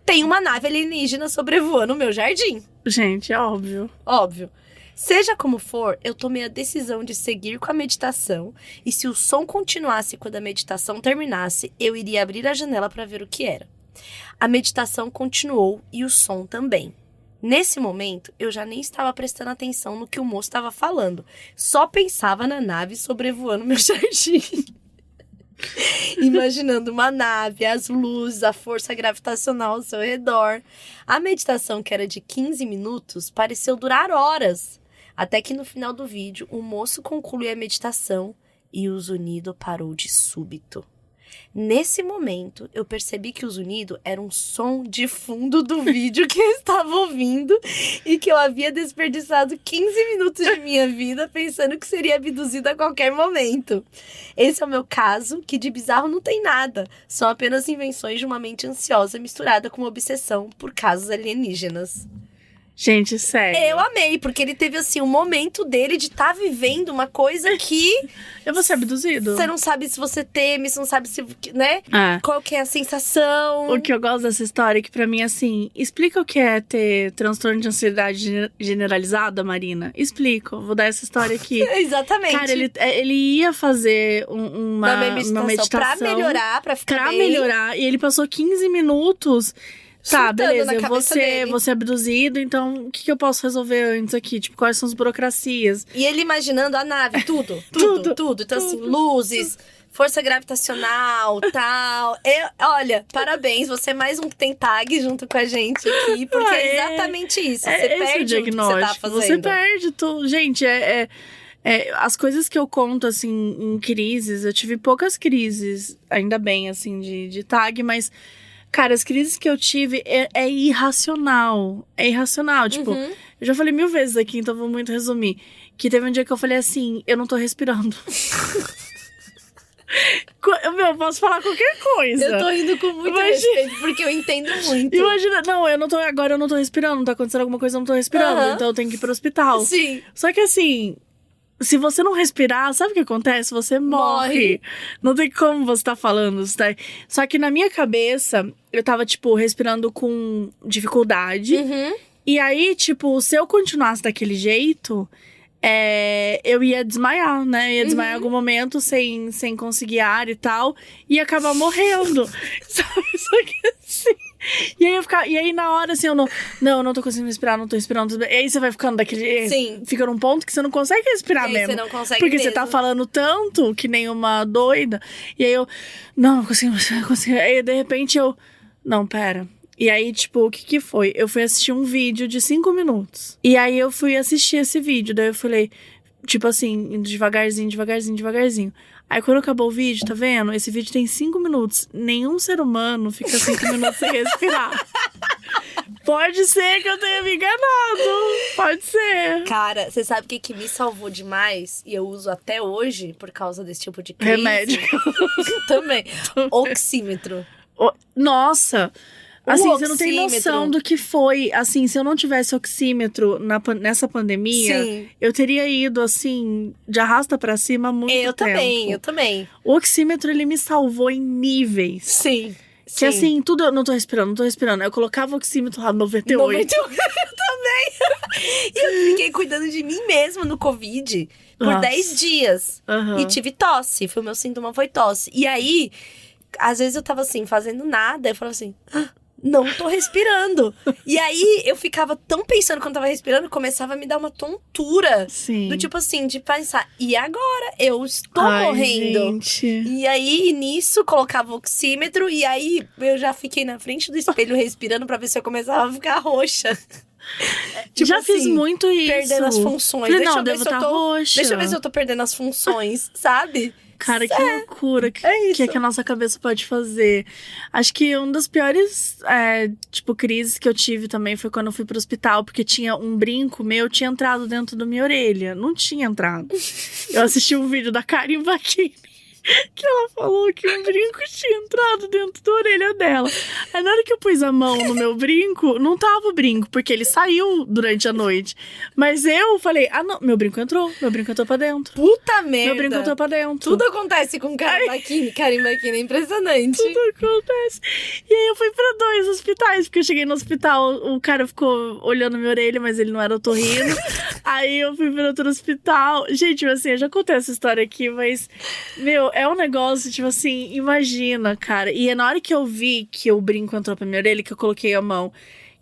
Tem uma nave alienígena sobrevoando o meu jardim. Gente, é óbvio. Óbvio. Seja como for, eu tomei a decisão de seguir com a meditação e se o som continuasse quando a meditação terminasse, eu iria abrir a janela para ver o que era. A meditação continuou e o som também. Nesse momento, eu já nem estava prestando atenção no que o moço estava falando. Só pensava na nave sobrevoando meu jardim. Imaginando uma nave, as luzes, a força gravitacional ao seu redor. A meditação, que era de 15 minutos, pareceu durar horas. Até que no final do vídeo, o moço concluiu a meditação e o zunido parou de súbito. Nesse momento, eu percebi que o zunido era um som de fundo do vídeo que eu estava ouvindo e que eu havia desperdiçado 15 minutos de minha vida pensando que seria abduzida a qualquer momento. Esse é o meu caso, que de bizarro não tem nada. São apenas invenções de uma mente ansiosa misturada com uma obsessão por casos alienígenas. Gente, sério. Eu amei, porque ele teve, assim, um momento dele de estar vivendo uma coisa que... Eu vou ser abduzido. Você não sabe se você teme, você não sabe se, né? É. Qual que é a sensação. O que eu gosto dessa história é que, pra mim, assim, explica o que é ter transtorno de ansiedade generalizada, Marina. Explico. Vou dar essa história aqui. Exatamente. Cara, ele ia fazer uma meditação pra melhorar, pra ficar bem. melhorar. E ele passou 15 minutos... Tá, Chutando beleza, na eu cabeça dele. vou ser abduzido, então o que eu posso resolver antes aqui? Tipo, quais são as burocracias? E ele imaginando a nave, tudo. Então, assim, luzes, força gravitacional, tal. Olha, parabéns, você é mais um que tem tag junto com a gente aqui, porque é exatamente isso. Você perde o que você tá fazendo. Você perde tudo. Gente, as coisas que eu conto, assim, em crises, eu tive poucas crises, ainda bem, assim, de tag, mas... Cara, as crises que eu tive é irracional. É irracional. Tipo, eu já falei 1000 vezes aqui, então vou muito resumir. Que teve um dia que eu falei assim, eu não tô respirando. Eu posso falar qualquer coisa. Eu tô rindo com muito respeito, porque eu entendo muito. Imagina, agora eu não tô respirando, tá acontecendo alguma coisa, eu não tô respirando. Então eu tenho que ir pro hospital. Sim. Só que assim... Se você não respirar, sabe o que acontece? Você morre. Não tem como você tá falando. Tá? Só que na minha cabeça, eu tava, tipo, respirando com dificuldade. E aí, tipo, se eu continuasse daquele jeito, eu ia desmaiar, né? Ia desmaiar em algum momento sem conseguir ar e tal. E ia acabar morrendo. Sabe? Só que assim... E aí, na hora, assim, eu não tô conseguindo respirar, não tô respirando. E aí você vai ficando daquele... Sim. Fica num ponto que você não consegue respirar mesmo. Você não consegue porque mesmo. Você tá falando tanto que nem uma doida. E aí eu... Não consigo. Aí, de repente, eu... Não, pera. E aí, tipo, o que foi? Eu fui assistir um vídeo de 5 minutos. E aí, eu fui assistir esse vídeo. Daí eu falei... Tipo assim, indo devagarzinho. Aí quando acabou o vídeo, tá vendo? Esse vídeo tem 5 minutos. Nenhum ser humano fica 5 minutos sem respirar. Pode ser que eu tenha me enganado. Pode ser. Cara, você sabe o que me salvou demais? E eu uso até hoje, por causa desse tipo de crise. Remédio. Também. Oxímetro. Nossa! Assim, você não tem oxímetro. noção do que foi. Assim, se eu não tivesse oxímetro nessa pandemia, Sim. eu teria ido, assim, de arrasta pra cima há muito tempo. Eu também. O oxímetro, ele me salvou em níveis. Sim. Que assim, tudo eu não tô respirando. Aí eu colocava o oxímetro lá, 98. 98, eu também. E eu fiquei cuidando de mim mesma no Covid por 10 dias. E tive tosse. O meu sintoma foi tosse. E aí, às vezes eu tava assim, fazendo nada. Eu falava assim... Não tô respirando. E aí, eu ficava tão pensando quando tava respirando, começava a me dar uma tontura. Sim. Do tipo assim, de pensar, e agora? Eu estou morrendo. Gente. E aí, nisso, colocava o oxímetro. E aí, eu já fiquei na frente do espelho respirando pra ver se eu começava a ficar roxa. Tipo já assim, fiz muito isso. Perdendo as funções. Falei, Deixa não, eu ver devo se eu tá tô. roxa. Deixa eu ver se eu tô perdendo as funções, sabe? Cara, que loucura que a nossa cabeça pode fazer. Acho que uma das piores, crises que eu tive também foi quando eu fui pro hospital, porque tinha um brinco meu, tinha entrado dentro da minha orelha. Não tinha entrado. Eu assisti um vídeo da Karim Bakini, que ela falou que um brinco tinha entrado dentro da orelha dela. Aí na hora que eu pus a mão no meu brinco, não tava o brinco, porque ele saiu durante a noite. Mas eu falei, não, meu brinco entrou pra dentro. Puta merda. Meu brinco entrou pra dentro. Tudo acontece com Karim Bakini. Karim Bakini é impressionante. Tudo acontece. E aí eu fui pra 2 hospitais, porque eu cheguei no hospital, o cara ficou olhando minha orelha, mas ele não era otorrino. Aí eu fui pra outro hospital. Gente, assim, eu já contei essa história aqui, mas, é um negócio, tipo assim, imagina, cara. E na hora que eu vi que o brinco entrou pra minha orelha, que eu coloquei a mão,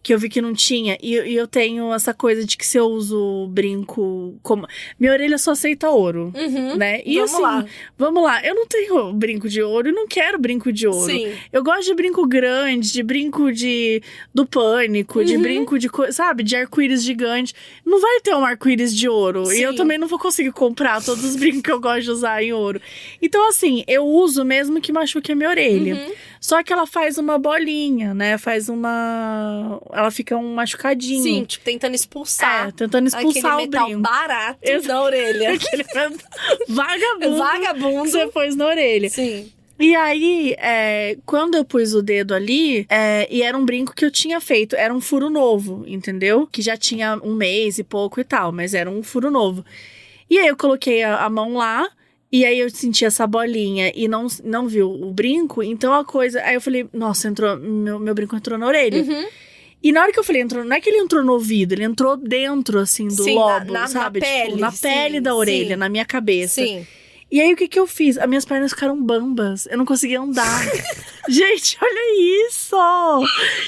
que eu vi que não tinha, e eu tenho essa coisa de que se eu uso brinco como... Minha orelha só aceita ouro, né? E vamos lá. Eu não tenho brinco de ouro e não quero brinco de ouro. Sim. Eu gosto de brinco grande, de brinco do Pânico, de brinco de, sabe, de arco-íris gigante. Não vai ter um arco-íris de ouro. Sim. E eu também não vou conseguir comprar todos os brincos que eu gosto de usar em ouro. Então, assim, eu uso mesmo que machuque a minha orelha. Só que ela faz uma bolinha, né? Ela fica um machucadinho. Sim, tipo, tentando expulsar. Tentando expulsar aquele metal brinco. barato da orelha. Aquele vagabundo. Vagabundo. Que você pôs na orelha. Sim. E aí, quando eu pus o dedo ali, e era um brinco que eu tinha feito, era um furo novo, entendeu? Que já tinha 1 mês e pouco e tal, mas era um furo novo. E aí eu coloquei a mão lá, e aí eu senti essa bolinha e não vi o brinco, então a coisa... Aí eu falei, nossa, meu brinco entrou na orelha. E na hora que eu falei, não é que ele entrou no ouvido, ele entrou dentro, assim, do lobo, sabe? Na pele. Tipo, na pele da orelha, na minha cabeça. Sim. E aí, o que eu fiz? As minhas pernas ficaram bambas. Eu não conseguia andar. Gente, olha isso!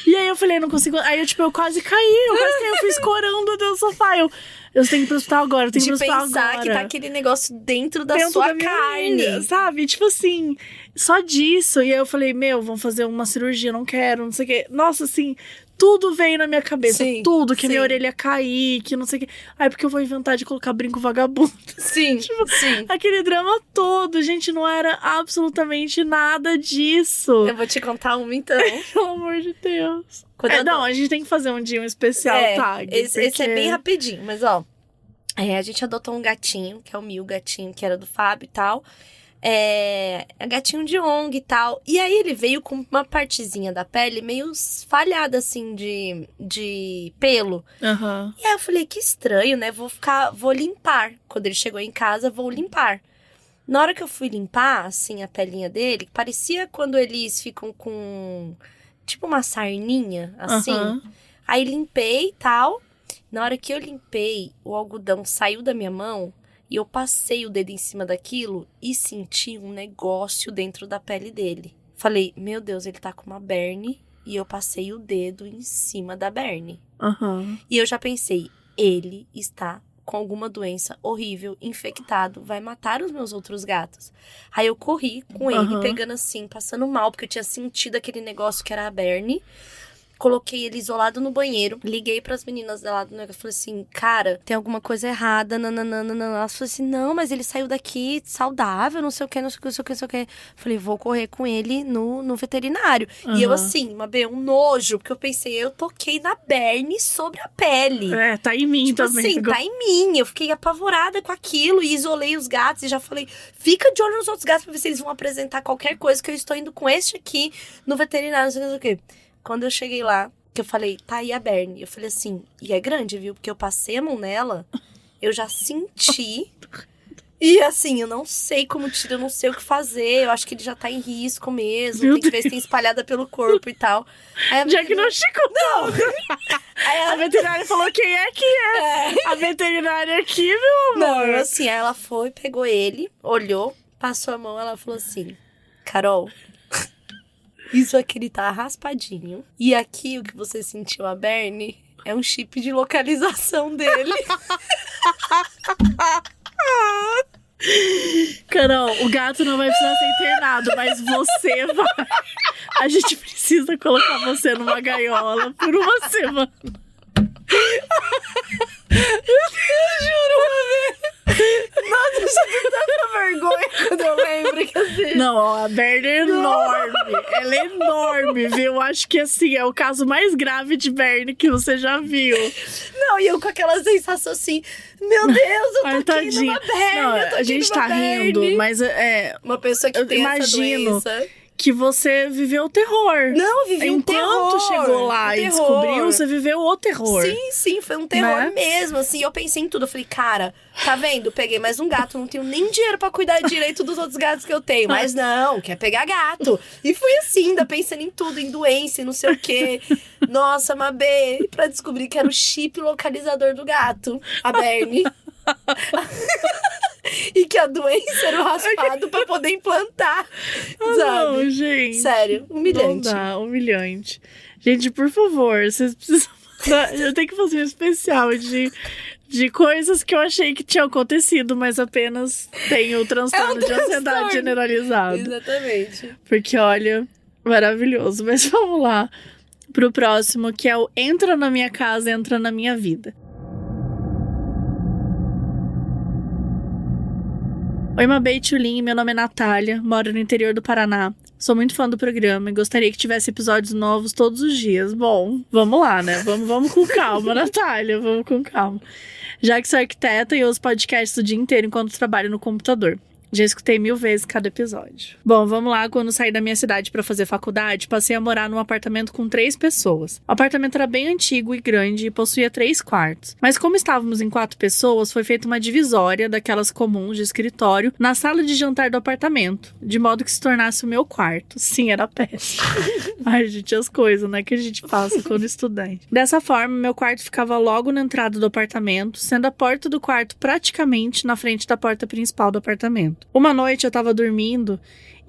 E aí, eu falei, não consigo... Aí, eu quase caí. Eu fui escorando do sofá. Eu tenho que ir pro hospital agora, eu tenho que ir pro hospital agora. De pensar que tá aquele negócio dentro da sua carne. Unha, sabe? Tipo assim, só disso. E aí, eu falei, vamos fazer uma cirurgia, não quero, não sei o quê. Nossa, assim... Tudo veio na minha cabeça, tudo, que minha orelha ia cair, que não sei o que. Ai, porque eu vou inventar de colocar brinco vagabundo. Sim, sim. Aquele drama todo, gente, não era absolutamente nada disso. Eu vou te contar uma, então. Pelo amor de Deus. Não, a gente tem que fazer um dia especial, tag. Esse é bem rapidinho, mas ó. A gente adotou um gatinho, que é o Mil, gatinho que era do Fábio e tal. É gatinho de ONG e tal. E aí ele veio com uma partezinha da pele meio falhada, assim, de pelo. E aí eu falei, que estranho, né? Vou limpar. Quando ele chegou em casa, vou limpar. Na hora que eu fui limpar, assim, a pelinha dele, parecia quando eles ficam com, tipo, uma sarninha, assim. Aí limpei e tal. Na hora que eu limpei, o algodão saiu da minha mão. E eu passei o dedo em cima daquilo e senti um negócio dentro da pele dele. Falei, meu Deus, ele tá com uma berne. E eu passei o dedo em cima da berne. E eu já pensei, ele está com alguma doença horrível, infectado, vai matar os meus outros gatos. Aí eu corri com ele, pegando assim, passando mal, porque eu tinha sentido aquele negócio que era a berne. Coloquei ele isolado no banheiro. Liguei pras meninas lá do negócio. Falei assim, cara, tem alguma coisa errada. Nananana. Elas falaram assim, não, mas ele saiu daqui saudável, não sei o que, não sei o que, não sei o que, não sei o que. Falei, vou correr com ele no veterinário. E eu assim, um nojo. Porque eu pensei, eu toquei na berne sobre a pele. Tá em mim tipo também. Assim, tá em mim. Eu fiquei apavorada com aquilo. E isolei os gatos. E já falei, fica de olho nos outros gatos pra ver se eles vão apresentar qualquer coisa. Que eu estou indo com este aqui no veterinário, não sei o que. Quando eu cheguei lá, que eu falei, tá aí a berne. Eu falei assim, e é grande, viu? Porque eu passei a mão nela, eu já senti. E assim, eu não sei como tira, eu não sei o que fazer. Eu acho que ele já tá em risco mesmo. Tem que ver se tem espalhada pelo corpo e tal. Diagnosticou. Não! A veterinária falou quem é que é. A veterinária aqui, meu amor. Não, assim, aí ela foi, pegou ele, olhou, passou a mão, ela falou assim, Carol... Isso aqui ele tá raspadinho. E aqui o que você sentiu a berne é um chip de localização dele. Carol, o gato não vai precisar ser internado, mas você vai. A gente precisa colocar você numa gaiola por 1 semana. Eu juro, uma vez. Nossa, eu já tenho tanta vergonha quando eu lembro que assim... Não, a Bernie é enorme. Ela é enorme, viu? Eu acho que, assim, é o caso mais grave de Bernie que você já viu. Não, e eu com aquela sensação assim... Meu Deus, eu tô aqui numa Bernie. Não, a gente tá rindo, mas uma pessoa que tem essa doença... que você viveu o terror. Não, vivi um terror. Enquanto chegou lá e descobriu, você viveu o terror. Sim, foi um terror mesmo, assim. Eu pensei em tudo, eu falei, cara, tá vendo? Peguei mais um gato, não tenho nem dinheiro pra cuidar direito dos outros gatos que eu tenho. Mas não, quer pegar gato. E fui assim, ainda pensando em tudo, em doença e não sei o quê. Nossa, Mabê, pra descobrir que era o chip localizador do gato, a Bernie. E que a doença era o raspado pra poder implantar, sabe? Não, gente. Sério, humilhante. Não dá, humilhante. Gente, por favor, vocês precisam... Eu tenho que fazer um especial de coisas que eu achei que tinham acontecido, mas apenas tem o transtorno de ansiedade generalizado. Exatamente. Porque, olha, maravilhoso. Mas vamos lá pro próximo, que é o Entra na Minha Casa, Entra na Minha Vida. Oi, Mabê e Tchulin, meu nome é Natália, moro no interior do Paraná. Sou muito fã do programa e gostaria que tivesse episódios novos todos os dias. Bom, vamos lá, né? Vamos com calma, Natália, vamos com calma. Já que sou arquiteta e ouço podcasts o dia inteiro enquanto trabalho no computador. Já escutei 1000 vezes cada episódio. Bom, vamos lá. Quando saí da minha cidade pra fazer faculdade, passei a morar num apartamento com 3 pessoas. O apartamento era bem antigo e grande e possuía 3 quartos. Mas como estávamos em 4 pessoas, foi feita uma divisória daquelas comuns de escritório na sala de jantar do apartamento, de modo que se tornasse o meu quarto. Sim, era péssimo. Ai, gente, as coisas, né, que a gente passa quando estudante. Dessa forma, meu quarto ficava logo na entrada do apartamento, sendo a porta do quarto praticamente na frente da porta principal do apartamento. Uma noite eu tava dormindo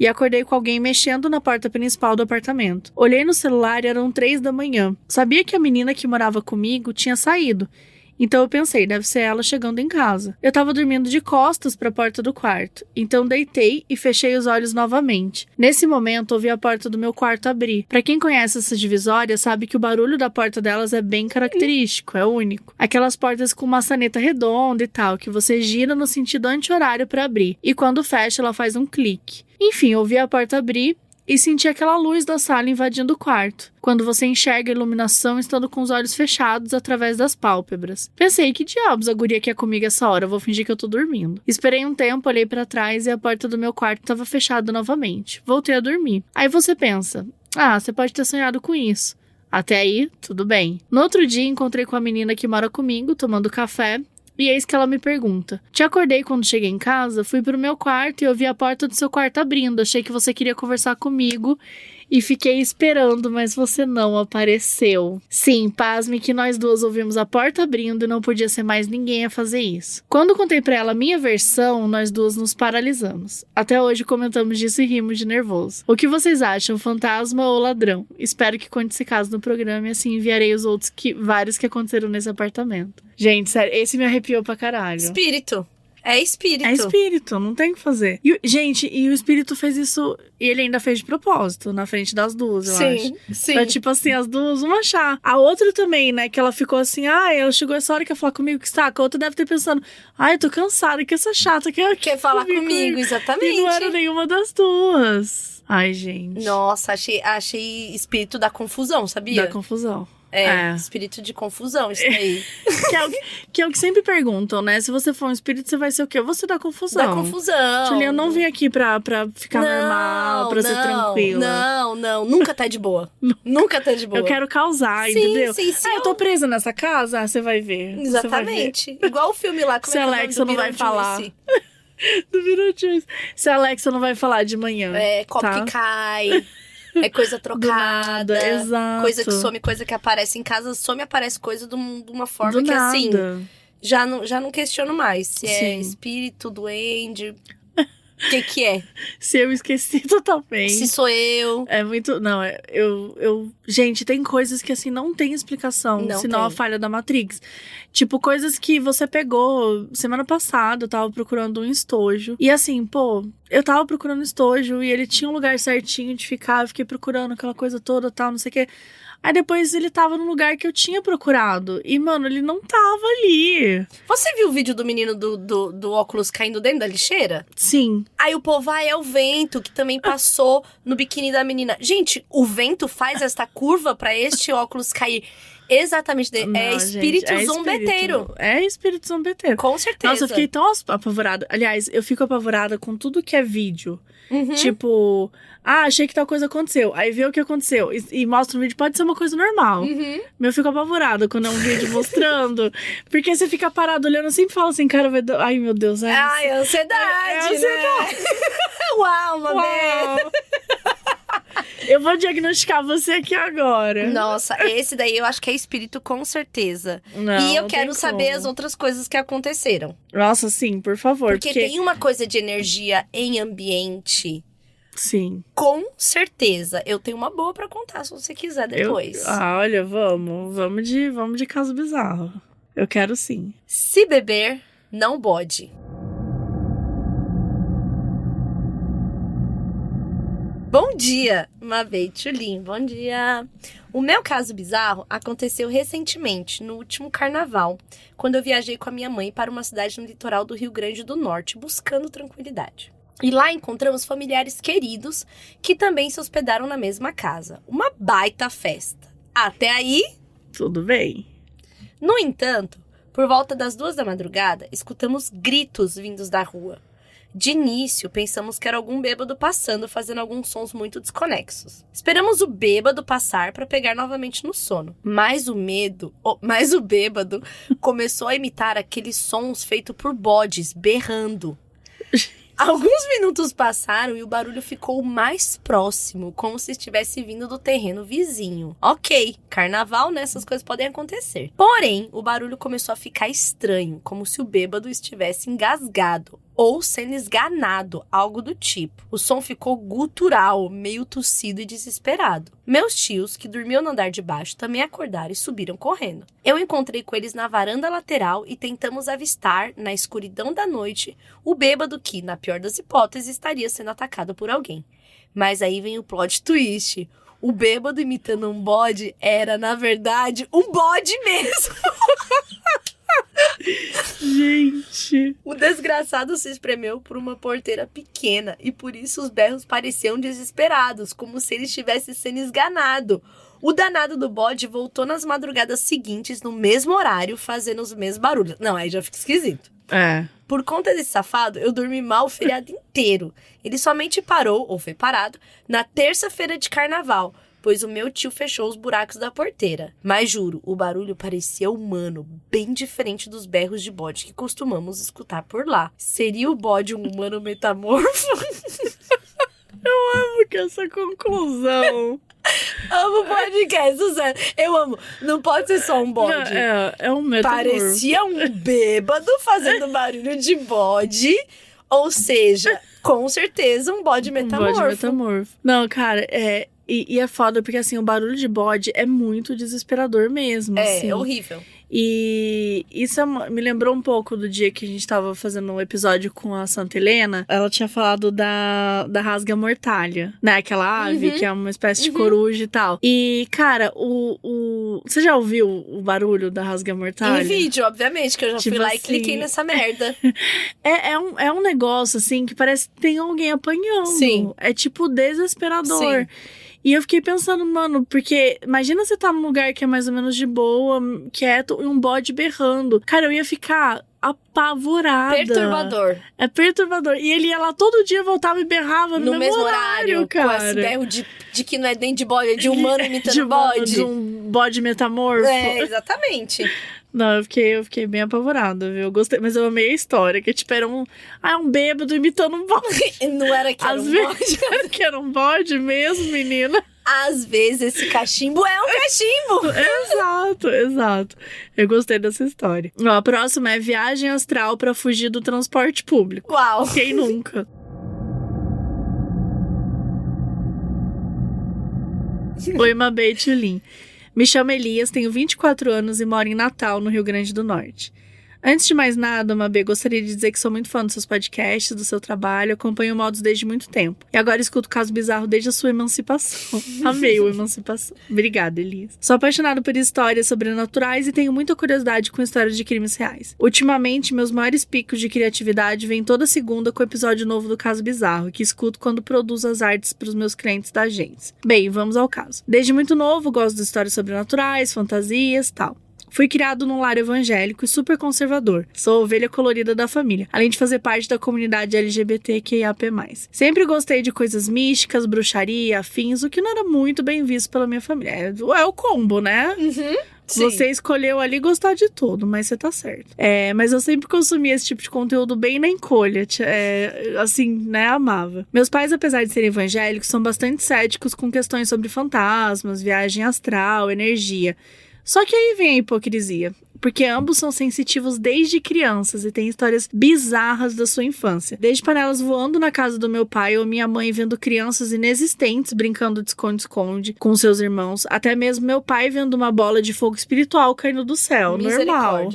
e acordei com alguém mexendo na porta principal do apartamento. Olhei no celular e eram 3 da manhã. Sabia que a menina que morava comigo tinha saído. Então eu pensei, deve ser ela chegando em casa. Eu tava dormindo de costas para a porta do quarto, então deitei e fechei os olhos novamente. Nesse momento, ouvi a porta do meu quarto abrir. Para quem conhece essa divisória, sabe que o barulho da porta delas é bem característico, é único. Aquelas portas com maçaneta redonda e tal, que você gira no sentido anti-horário para abrir, e quando fecha ela faz um clique. Enfim, ouvi a porta abrir e senti aquela luz da sala invadindo o quarto, quando você enxerga a iluminação estando com os olhos fechados através das pálpebras. Pensei, que diabos a guria quer comigo essa hora, eu vou fingir que eu tô dormindo. Esperei um tempo, olhei pra trás e a porta do meu quarto estava fechada novamente. Voltei a dormir. Aí você pensa, você pode ter sonhado com isso. Até aí, tudo bem. No outro dia, encontrei com a menina que mora comigo, tomando café, e eis que ela me pergunta: te acordei quando cheguei em casa, fui pro meu quarto e eu vi a porta do seu quarto abrindo. Achei que você queria conversar comigo e fiquei esperando, mas você não apareceu. Sim, pasme que nós duas ouvimos a porta abrindo e não podia ser mais ninguém a fazer isso. Quando contei pra ela a minha versão, nós duas nos paralisamos. Até hoje comentamos disso e rimos de nervoso. O que vocês acham, fantasma ou ladrão? Espero que conte esse caso no programa e assim enviarei os outros vários que aconteceram nesse apartamento. Gente, sério, esse me arrepiou pra caralho. Espírito. É espírito. É espírito, não tem o que fazer. Gente, e o espírito fez isso, e ele ainda fez de propósito, na frente das duas, eu acho. Sim. Pra, tipo assim, as duas, uma achar. A outra também, né, que ela ficou assim, ela chegou essa hora que ia falar comigo, que saca. A outra deve ter pensando, eu tô cansada, que essa chata quer falar comigo, exatamente. E não era nenhuma das duas. Ai, gente. Nossa, achei espírito da confusão, sabia? Da confusão. Espírito de confusão, isso aí. Que é o que sempre perguntam, né? Se você for um espírito, você vai ser o quê? Você dá confusão. Da confusão. Julia, eu não vim aqui pra ficar normal, pra ser tranquila. Não. Nunca tá de boa. Nunca tá de boa. Eu quero causar, entendeu? Sim. Eu tô presa nessa casa, você vai ver. Exatamente. Igual o filme lá. Se a Alexa não vai falar. Do Beetlejuice. Se a Alexa não vai falar de manhã. Copo que cai. É coisa trocada. Exato. Coisa que some, coisa que aparece em casa. Some e aparece coisa de uma forma do que nada. assim... Já não questiono mais. Se Sim. é espírito, duende... O que é? Se eu esqueci totalmente. Se sou eu. É muito... Não, gente, tem coisas que assim não tem explicação. Senão a falha da Matrix. Tipo, coisas que você pegou semana passada, eu tava procurando um estojo. E assim, eu tava procurando estojo e ele tinha um lugar certinho de ficar. Eu fiquei procurando aquela coisa toda, tal, não sei o quê. Aí depois ele tava no lugar que eu tinha procurado. E, mano, ele não tava ali. Você viu o vídeo do menino do óculos caindo dentro da lixeira? Sim. Aí o povo, é o vento que também passou no biquíni da menina. Gente, o vento faz esta curva pra este óculos cair exatamente dentro. É espírito zombeteiro. É espírito zombeteiro. Com certeza. Nossa, eu fiquei tão apavorada. Aliás, eu fico apavorada com tudo que é vídeo. Uhum. Tipo... achei que tal coisa aconteceu. Aí vê o que aconteceu. E mostra um vídeo, pode ser uma coisa normal. Uhum. Eu fico apavorada quando é um vídeo mostrando. Porque você fica parado olhando assim e fala assim, cara, ai meu Deus. Ai, ansiedade, né? Uau, Mabê. Eu vou diagnosticar você aqui agora. Nossa, esse daí eu acho que é espírito com certeza. E eu quero saber as outras coisas que aconteceram. Nossa, sim, por favor. Porque tem uma coisa de energia em ambiente... Sim. Com certeza. Eu tenho uma boa pra contar, se você quiser depois. Olha, vamos de caso bizarro. Eu quero sim. Se beber, não bode. Bom dia, Mabê Tchulin, bom dia. O meu caso bizarro aconteceu recentemente, no último carnaval, quando eu viajei com a minha mãe para uma cidade no litoral do Rio Grande do Norte, buscando tranquilidade. E lá encontramos familiares queridos que também se hospedaram na mesma casa. Uma baita festa. Até aí... tudo bem. No entanto, por volta das 2 da madrugada, escutamos gritos vindos da rua. De início, pensamos que era algum bêbado passando, fazendo alguns sons muito desconexos. Esperamos o bêbado passar para pegar novamente no sono. Mas o bêbado começou a imitar aqueles sons feitos por bodes, berrando. Alguns minutos passaram e o barulho ficou mais próximo, como se estivesse vindo do terreno vizinho. Ok, carnaval, né? Essas coisas podem acontecer. Porém, o barulho começou a ficar estranho, como se o bêbado estivesse engasgado ou sendo esganado, algo do tipo. O som ficou gutural, meio tossido e desesperado. Meus tios, que dormiam no andar de baixo, também acordaram e subiram correndo. Eu encontrei com eles na varanda lateral e tentamos avistar, na escuridão da noite, o bêbado que, na pior das hipóteses, estaria sendo atacado por alguém. Mas aí vem o plot twist. O bêbado imitando um bode era, na verdade, um bode mesmo. Gente. O desgraçado se espremeu por uma porteira pequena e por isso os berros pareciam desesperados, como se ele estivesse sendo esganado. O danado do bode voltou nas madrugadas seguintes, no mesmo horário, fazendo os mesmos barulhos. Não, aí já fica esquisito. É. Por conta desse safado, eu dormi mal o feriado inteiro. Ele somente parou, ou foi parado, na terça-feira de carnaval, pois o meu tio fechou os buracos da porteira. Mas juro, o barulho parecia humano, bem diferente dos berros de bode que costumamos escutar por lá. Seria o bode um humano metamorfo? Eu amo que essa conclusão. Amo o podcast, Suzana. Eu amo. Não pode ser só um bode. É um metamorfo. Parecia um bêbado fazendo barulho de bode. Ou seja, com certeza um bode metamorfo. Um bode metamorfo. Não, cara, E é foda, porque assim, o barulho de bode é muito desesperador mesmo. Assim. É horrível. E isso me lembrou um pouco do dia que a gente tava fazendo um episódio com a Santa Helena. Ela tinha falado da rasga mortalha, né? Aquela ave que é uma espécie de coruja e tal. E, cara, você já ouviu o barulho da rasga mortalha? Em vídeo, obviamente, que eu já fui lá e cliquei nessa merda. É um negócio, assim, que parece que tem alguém apanhando. Sim. É, tipo, desesperador. Sim. E eu fiquei pensando, mano, porque imagina você tá num lugar que é mais ou menos de boa, quieto, e um bode berrando. Cara, eu ia ficar apavorada. Perturbador. É perturbador. E ele ia lá todo dia, voltava e berrava no mesmo horário, cara. Com esse berro de que não é nem de bode, é de humano imitando bode. De um bode metamorfo. É, exatamente. Não, eu fiquei bem apavorada, viu? Eu gostei, mas eu amei a história, que tipo, era um bêbado imitando um bode. Não era que era um bode. Era que era um bode mesmo, menina. Às vezes esse cachimbo é um cachimbo. Exato. Eu gostei dessa história. Ó, a próxima é viagem astral pra fugir do transporte público. Uau. Quem nunca? Oi, Mabê e Tchulin. Me chamo Elias, tenho 24 anos e moro em Natal, no Rio Grande do Norte. Antes de mais nada, Mabê, gostaria de dizer que sou muito fã dos seus podcasts, do seu trabalho, acompanho o Modos desde muito tempo. E agora escuto o Caso Bizarro desde a sua emancipação. Amei a emancipação. Obrigada, Elias. Sou apaixonada por histórias sobrenaturais e tenho muita curiosidade com histórias de crimes reais. Ultimamente, meus maiores picos de criatividade vêm toda segunda com o episódio novo do Caso Bizarro, que escuto quando produzo as artes para os meus clientes da agência. Bem, vamos ao caso. Desde muito novo, gosto de histórias sobrenaturais, fantasias e tal. Fui criado num lar evangélico e super conservador. Sou a ovelha colorida da família, além de fazer parte da comunidade LGBTQIAP+. Sempre gostei de coisas místicas, bruxaria, afins, o que não era muito bem visto pela minha família. É o combo, né? Sim. Você escolheu ali gostar de tudo, mas você tá certo. Mas eu sempre consumi esse tipo de conteúdo bem na encolha, assim, né, amava. Meus pais, apesar de serem evangélicos, são bastante céticos com questões sobre fantasmas, viagem astral, energia. Só que aí vem a hipocrisia, porque ambos são sensitivos desde crianças e têm histórias bizarras da sua infância. Desde panelas voando na casa do meu pai ou minha mãe vendo crianças inexistentes brincando de esconde-esconde com seus irmãos, até mesmo meu pai vendo uma bola de fogo espiritual caindo do céu.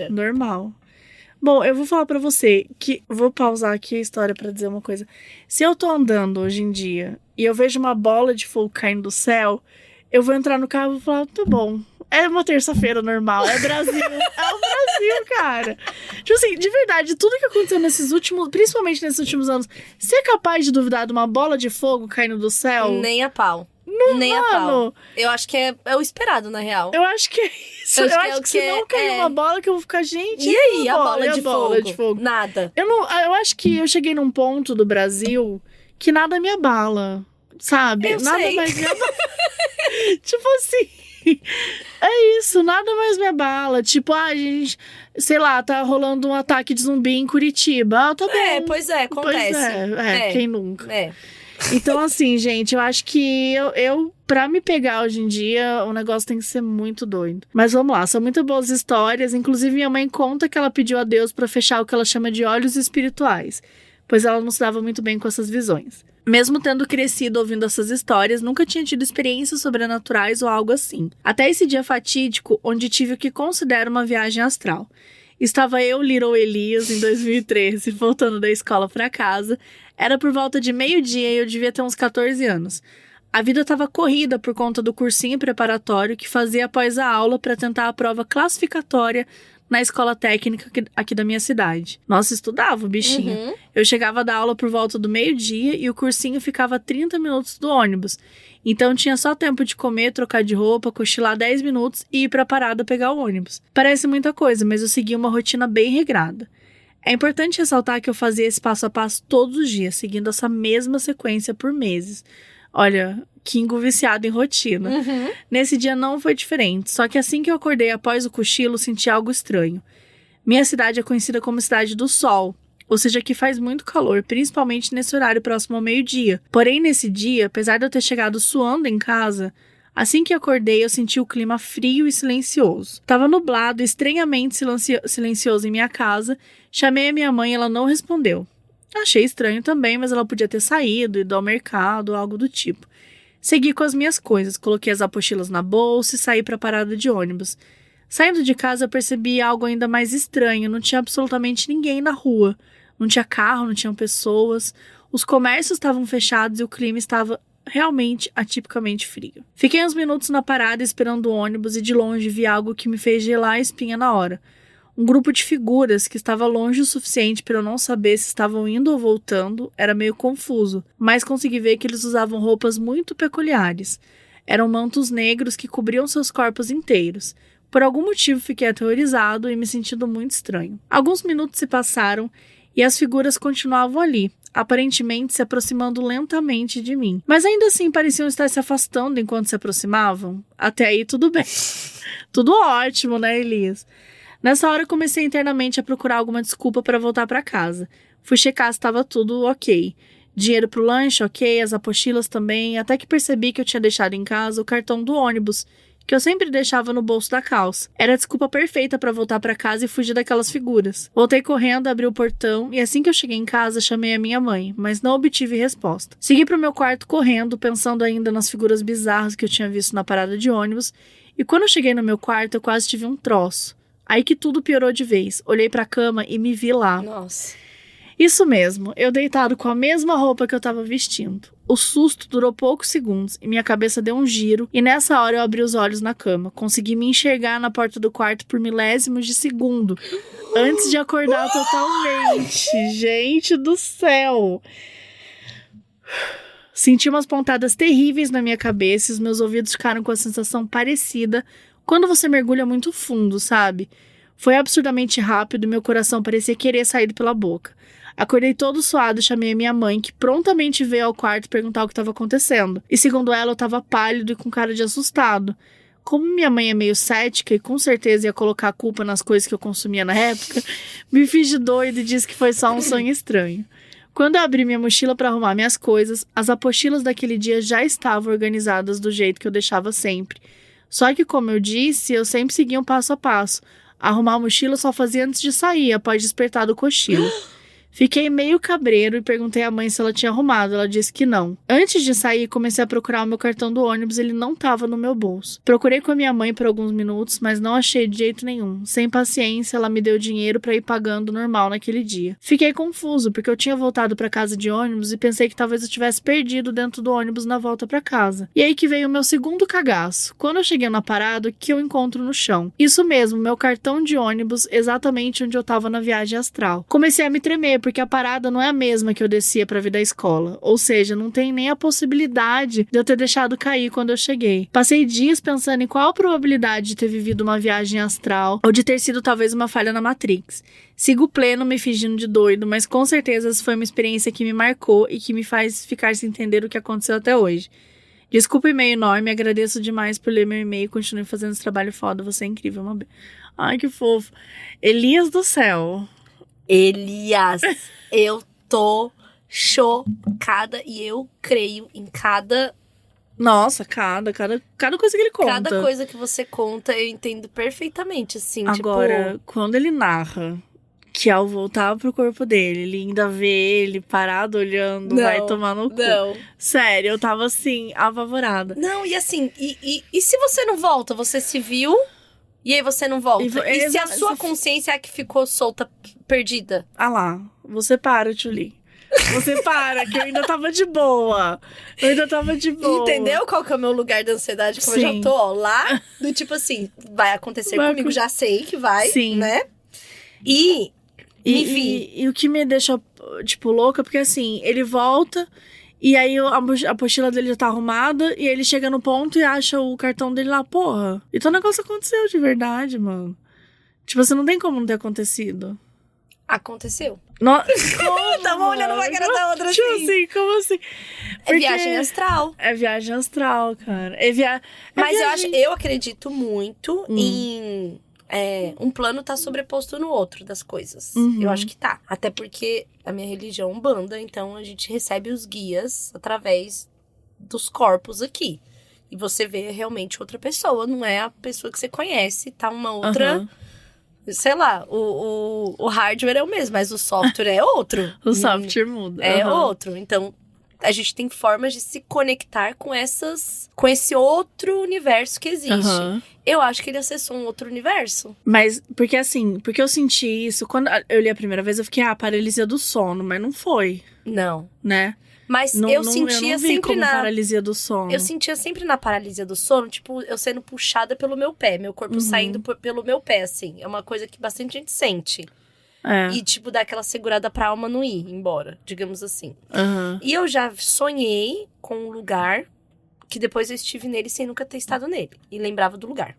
Normal. Bom, eu vou falar pra você que... Vou pausar aqui a história pra dizer uma coisa. Se eu tô andando hoje em dia e eu vejo uma bola de fogo caindo do céu, eu vou entrar no carro e vou falar, tá bom. É uma terça-feira normal, é Brasil. É o Brasil, cara. Tipo assim, de verdade, tudo que aconteceu principalmente nesses últimos anos, você é capaz de duvidar de uma bola de fogo caindo do céu? Nem a pau. Não, Nem mano. a pau. Eu acho que é o esperado, na real. Eu acho que é isso. Eu acho que se não cair uma bola, que eu vou ficar, gente... E aí, a bola de fogo? Nada. Eu acho que eu cheguei num ponto do Brasil que nada me abala, sabe? Eu nada sei. mais me abala. Tipo assim... É isso, nada mais me abala. Tipo, gente, sei lá, tá rolando um ataque de zumbi em Curitiba. Tá bom. Pois é, acontece. Quem nunca? É. Então, assim, gente, eu acho que pra me pegar hoje em dia, o negócio tem que ser muito doido. Mas vamos lá, são muito boas histórias. Inclusive, minha mãe conta que ela pediu a Deus pra fechar o que ela chama de olhos espirituais, pois ela não se dava muito bem com essas visões. Mesmo tendo crescido ouvindo essas histórias, nunca tinha tido experiências sobrenaturais ou algo assim. Até esse dia fatídico, onde tive o que considero uma viagem astral. Estava eu, Little Elias, em 2013, voltando da escola para casa. Era por volta de meio-dia e eu devia ter uns 14 anos. A vida estava corrida por conta do cursinho preparatório que fazia após a aula para tentar a prova classificatória na escola técnica aqui da minha cidade. Nossa, estudava o bichinho. Uhum. Eu chegava da aula por volta do meio-dia e o cursinho ficava a 30 minutos do ônibus. Então tinha só tempo de comer, trocar de roupa, cochilar 10 minutos e ir pra parada pegar o ônibus. Parece muita coisa, mas eu seguia uma rotina bem regrada. É importante ressaltar que eu fazia esse passo a passo todos os dias, seguindo essa mesma sequência por meses. Olha, Kingo viciado em rotina. Uhum. Nesse dia não foi diferente, só que assim que eu acordei após o cochilo, senti algo estranho. Minha cidade é conhecida como Cidade do Sol, ou seja, aqui faz muito calor, principalmente nesse horário próximo ao meio-dia. Porém, nesse dia, apesar de eu ter chegado suando em casa, assim que acordei eu senti o clima frio e silencioso. Tava nublado, estranhamente silencioso em minha casa. Chamei a minha mãe e ela não respondeu. Achei estranho também, mas ela podia ter saído, ido ao mercado, algo do tipo. Segui com as minhas coisas, coloquei as apostilas na bolsa e saí para a parada de ônibus. Saindo de casa eu percebi algo ainda mais estranho, não tinha absolutamente ninguém na rua. Não tinha carro, não tinham pessoas, os comércios estavam fechados e o clima estava realmente atipicamente frio. Fiquei uns minutos na parada esperando o ônibus e de longe vi algo que me fez gelar a espinha na hora. Um grupo de figuras que estava longe o suficiente para eu não saber se estavam indo ou voltando, era meio confuso, mas consegui ver que eles usavam roupas muito peculiares. Eram mantos negros que cobriam seus corpos inteiros. Por algum motivo fiquei aterrorizado e me sentindo muito estranho. Alguns minutos se passaram e as figuras continuavam ali, aparentemente se aproximando lentamente de mim. Mas ainda assim pareciam estar se afastando enquanto se aproximavam. Até aí tudo bem. Tudo ótimo, né, Elias? Nessa hora comecei internamente a procurar alguma desculpa para voltar para casa. Fui checar se estava tudo ok. Dinheiro pro lanche, ok, as apostilas também, até que percebi que eu tinha deixado em casa o cartão do ônibus, que eu sempre deixava no bolso da calça. Era a desculpa perfeita para voltar para casa e fugir daquelas figuras. Voltei correndo, abri o portão e assim que eu cheguei em casa chamei a minha mãe, mas não obtive resposta. Segui pro meu quarto correndo, pensando ainda nas figuras bizarras que eu tinha visto na parada de ônibus, e quando eu cheguei no meu quarto eu quase tive um troço. Aí que tudo piorou de vez. Olhei pra cama e me vi lá. Nossa. Isso mesmo, eu deitado com a mesma roupa que eu tava vestindo. O susto durou poucos segundos e minha cabeça deu um giro e nessa hora eu abri os olhos na cama. Consegui me enxergar na porta do quarto por milésimos de segundo, antes de acordar totalmente. Gente do céu! Senti umas pontadas terríveis na minha cabeça e os meus ouvidos ficaram com a sensação parecida quando você mergulha muito fundo, sabe? Foi absurdamente rápido e meu coração parecia querer sair pela boca. Acordei todo suado e chamei a minha mãe, que prontamente veio ao quarto perguntar o que estava acontecendo. E segundo ela, eu estava pálido e com cara de assustado. Como minha mãe é meio cética e com certeza ia colocar a culpa nas coisas que eu consumia na época, me fiz de doido e disse que foi só um sonho estranho. Quando eu abri minha mochila para arrumar minhas coisas, as apostilas daquele dia já estavam organizadas do jeito que eu deixava sempre. Só que, como eu disse, eu sempre seguia um passo a passo. Arrumar a mochila eu só fazia antes de sair, após despertar do cochilo. Fiquei meio cabreiro e perguntei à mãe se ela tinha arrumado. Ela disse que não. Antes de sair, comecei a procurar o meu cartão do ônibus. Ele não estava no meu bolso. Procurei com a minha mãe por alguns minutos, mas não achei de jeito nenhum. Sem paciência, ela me deu dinheiro para ir pagando normal naquele dia. Fiquei confuso, porque eu tinha voltado para casa de ônibus e pensei que talvez eu tivesse perdido dentro do ônibus na volta para casa. E aí que veio o meu segundo cagaço. Quando eu cheguei na parada, o que eu encontro no chão? Isso mesmo, meu cartão de ônibus, exatamente onde eu estava na viagem astral. Comecei a me tremer, porque a parada não é a mesma que eu descia pra vir da escola. Ou seja, não tem nem a possibilidade de eu ter deixado cair quando eu cheguei. Passei dias pensando em qual a probabilidade de ter vivido uma viagem astral ou de ter sido talvez uma falha na Matrix. Sigo pleno me fingindo de doido, mas com certeza essa foi uma experiência que me marcou e que me faz ficar sem entender o que aconteceu até hoje. Desculpa o e-mail enorme, agradeço demais por ler meu e-mail, continue fazendo esse trabalho foda, você é incrível. Ai, que fofo. Elias do céu. Elias, eu tô chocada e eu creio em cada... Nossa, cada coisa que ele conta. Cada coisa que você conta, eu entendo perfeitamente, assim, Agora, quando ele narra que ao voltar pro corpo dele, ele ainda vê ele parado olhando, vai tomar no cu. Não. Sério, eu tava assim, apavorada. Não, e assim, e se você não volta, você se viu, e aí você não volta? E se a sua consciência é a que ficou solta, perdida? Ah lá, você para, Tchuli. Você para, que eu ainda tava de boa. Entendeu qual que é o meu lugar da ansiedade? Como eu já tô, ó, lá, do tipo assim, vai acontecer comigo, já sei que vai, né? E o que me deixa, tipo, louca, porque assim, ele volta e aí a apostila dele já tá arrumada e ele chega no ponto e acha o cartão dele lá, porra. Então o negócio aconteceu de verdade, mano. Tipo, você não tem como não ter acontecido. Aconteceu. Tava olhando uma cara da outra tipo assim. Como assim? Porque é viagem astral. É viagem astral, cara. Mas eu acredito muito em... um plano tá sobreposto no outro das coisas. Eu acho que tá. Até porque a minha religião é Umbanda, então a gente recebe os guias através dos corpos aqui. E você vê realmente outra pessoa, não é a pessoa que você conhece, tá uma outra... Sei lá, o hardware é o mesmo, mas o software é outro. O software muda. É outro. Então, a gente tem formas de se conectar com esse outro universo que existe. Eu acho que ele acessou um outro universo. Mas, porque eu senti isso, quando eu li a primeira vez, eu fiquei, paralisia do sono, mas não foi. Não. Né? Mas eu sentia eu não vi sempre como paralisia do sono. Eu sentia sempre na paralisia do sono, tipo, eu sendo puxada pelo meu pé, meu corpo saindo pelo meu pé, assim. É uma coisa que bastante gente sente. E, tipo, dá aquela segurada pra alma não ir embora, digamos assim. E eu já sonhei com um lugar que depois eu estive nele sem nunca ter estado nele. E lembrava do lugar.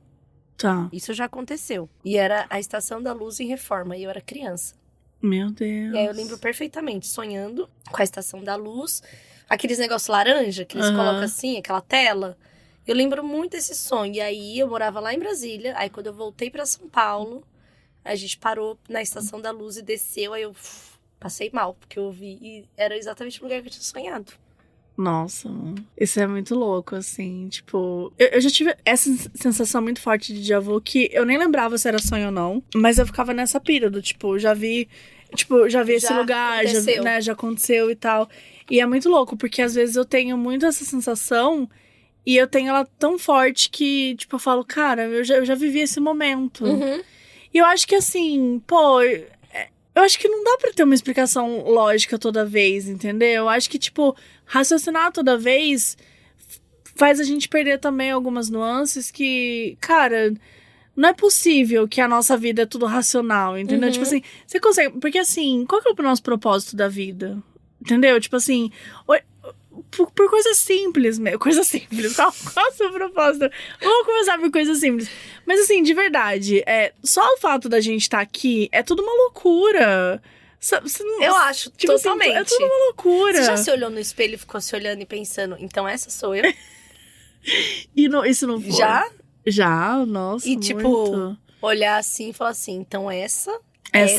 Tá. Isso já aconteceu. E era a Estação da Luz em Reforma, e eu era criança. Meu Deus. E aí eu lembro perfeitamente, sonhando com a Estação da Luz. Aqueles negócios laranja que eles colocam assim, aquela tela. Eu lembro muito desse sonho. E aí eu morava lá em Brasília. Aí quando eu voltei pra São Paulo, a gente parou na Estação da Luz e desceu. Aí eu passei mal, porque eu vi. E era exatamente o lugar que eu tinha sonhado. Nossa, mano. Isso é muito louco, assim, tipo... Eu já tive essa sensação muito forte de déjà vu que eu nem lembrava se era sonho ou não. Mas eu ficava nessa pira do, tipo, já vi esse lugar, já aconteceu e tal. E é muito louco, porque às vezes eu tenho muito essa sensação e eu tenho ela tão forte que, tipo, eu falo, cara, eu já vivi esse momento. E eu acho que, assim, eu acho que não dá pra ter uma explicação lógica toda vez, entendeu? Eu acho que, tipo, raciocinar toda vez faz a gente perder também algumas nuances que, cara, não é possível que a nossa vida é tudo racional, entendeu? Tipo assim, você consegue... Porque, assim, qual que é o nosso propósito da vida? Entendeu? Tipo assim... Por coisas simples, mesmo. Coisas simples. Qual é o seu propósito? Vamos começar por coisas simples. Mas assim, de verdade, só o fato da gente estar aqui é tudo uma loucura. Eu acho, tipo, totalmente. Assim, é tudo uma loucura. Você já se olhou no espelho e ficou se olhando e pensando, então essa sou eu? Isso não foi? Já, nossa, e tipo, muito. Olhar assim e falar assim, então essa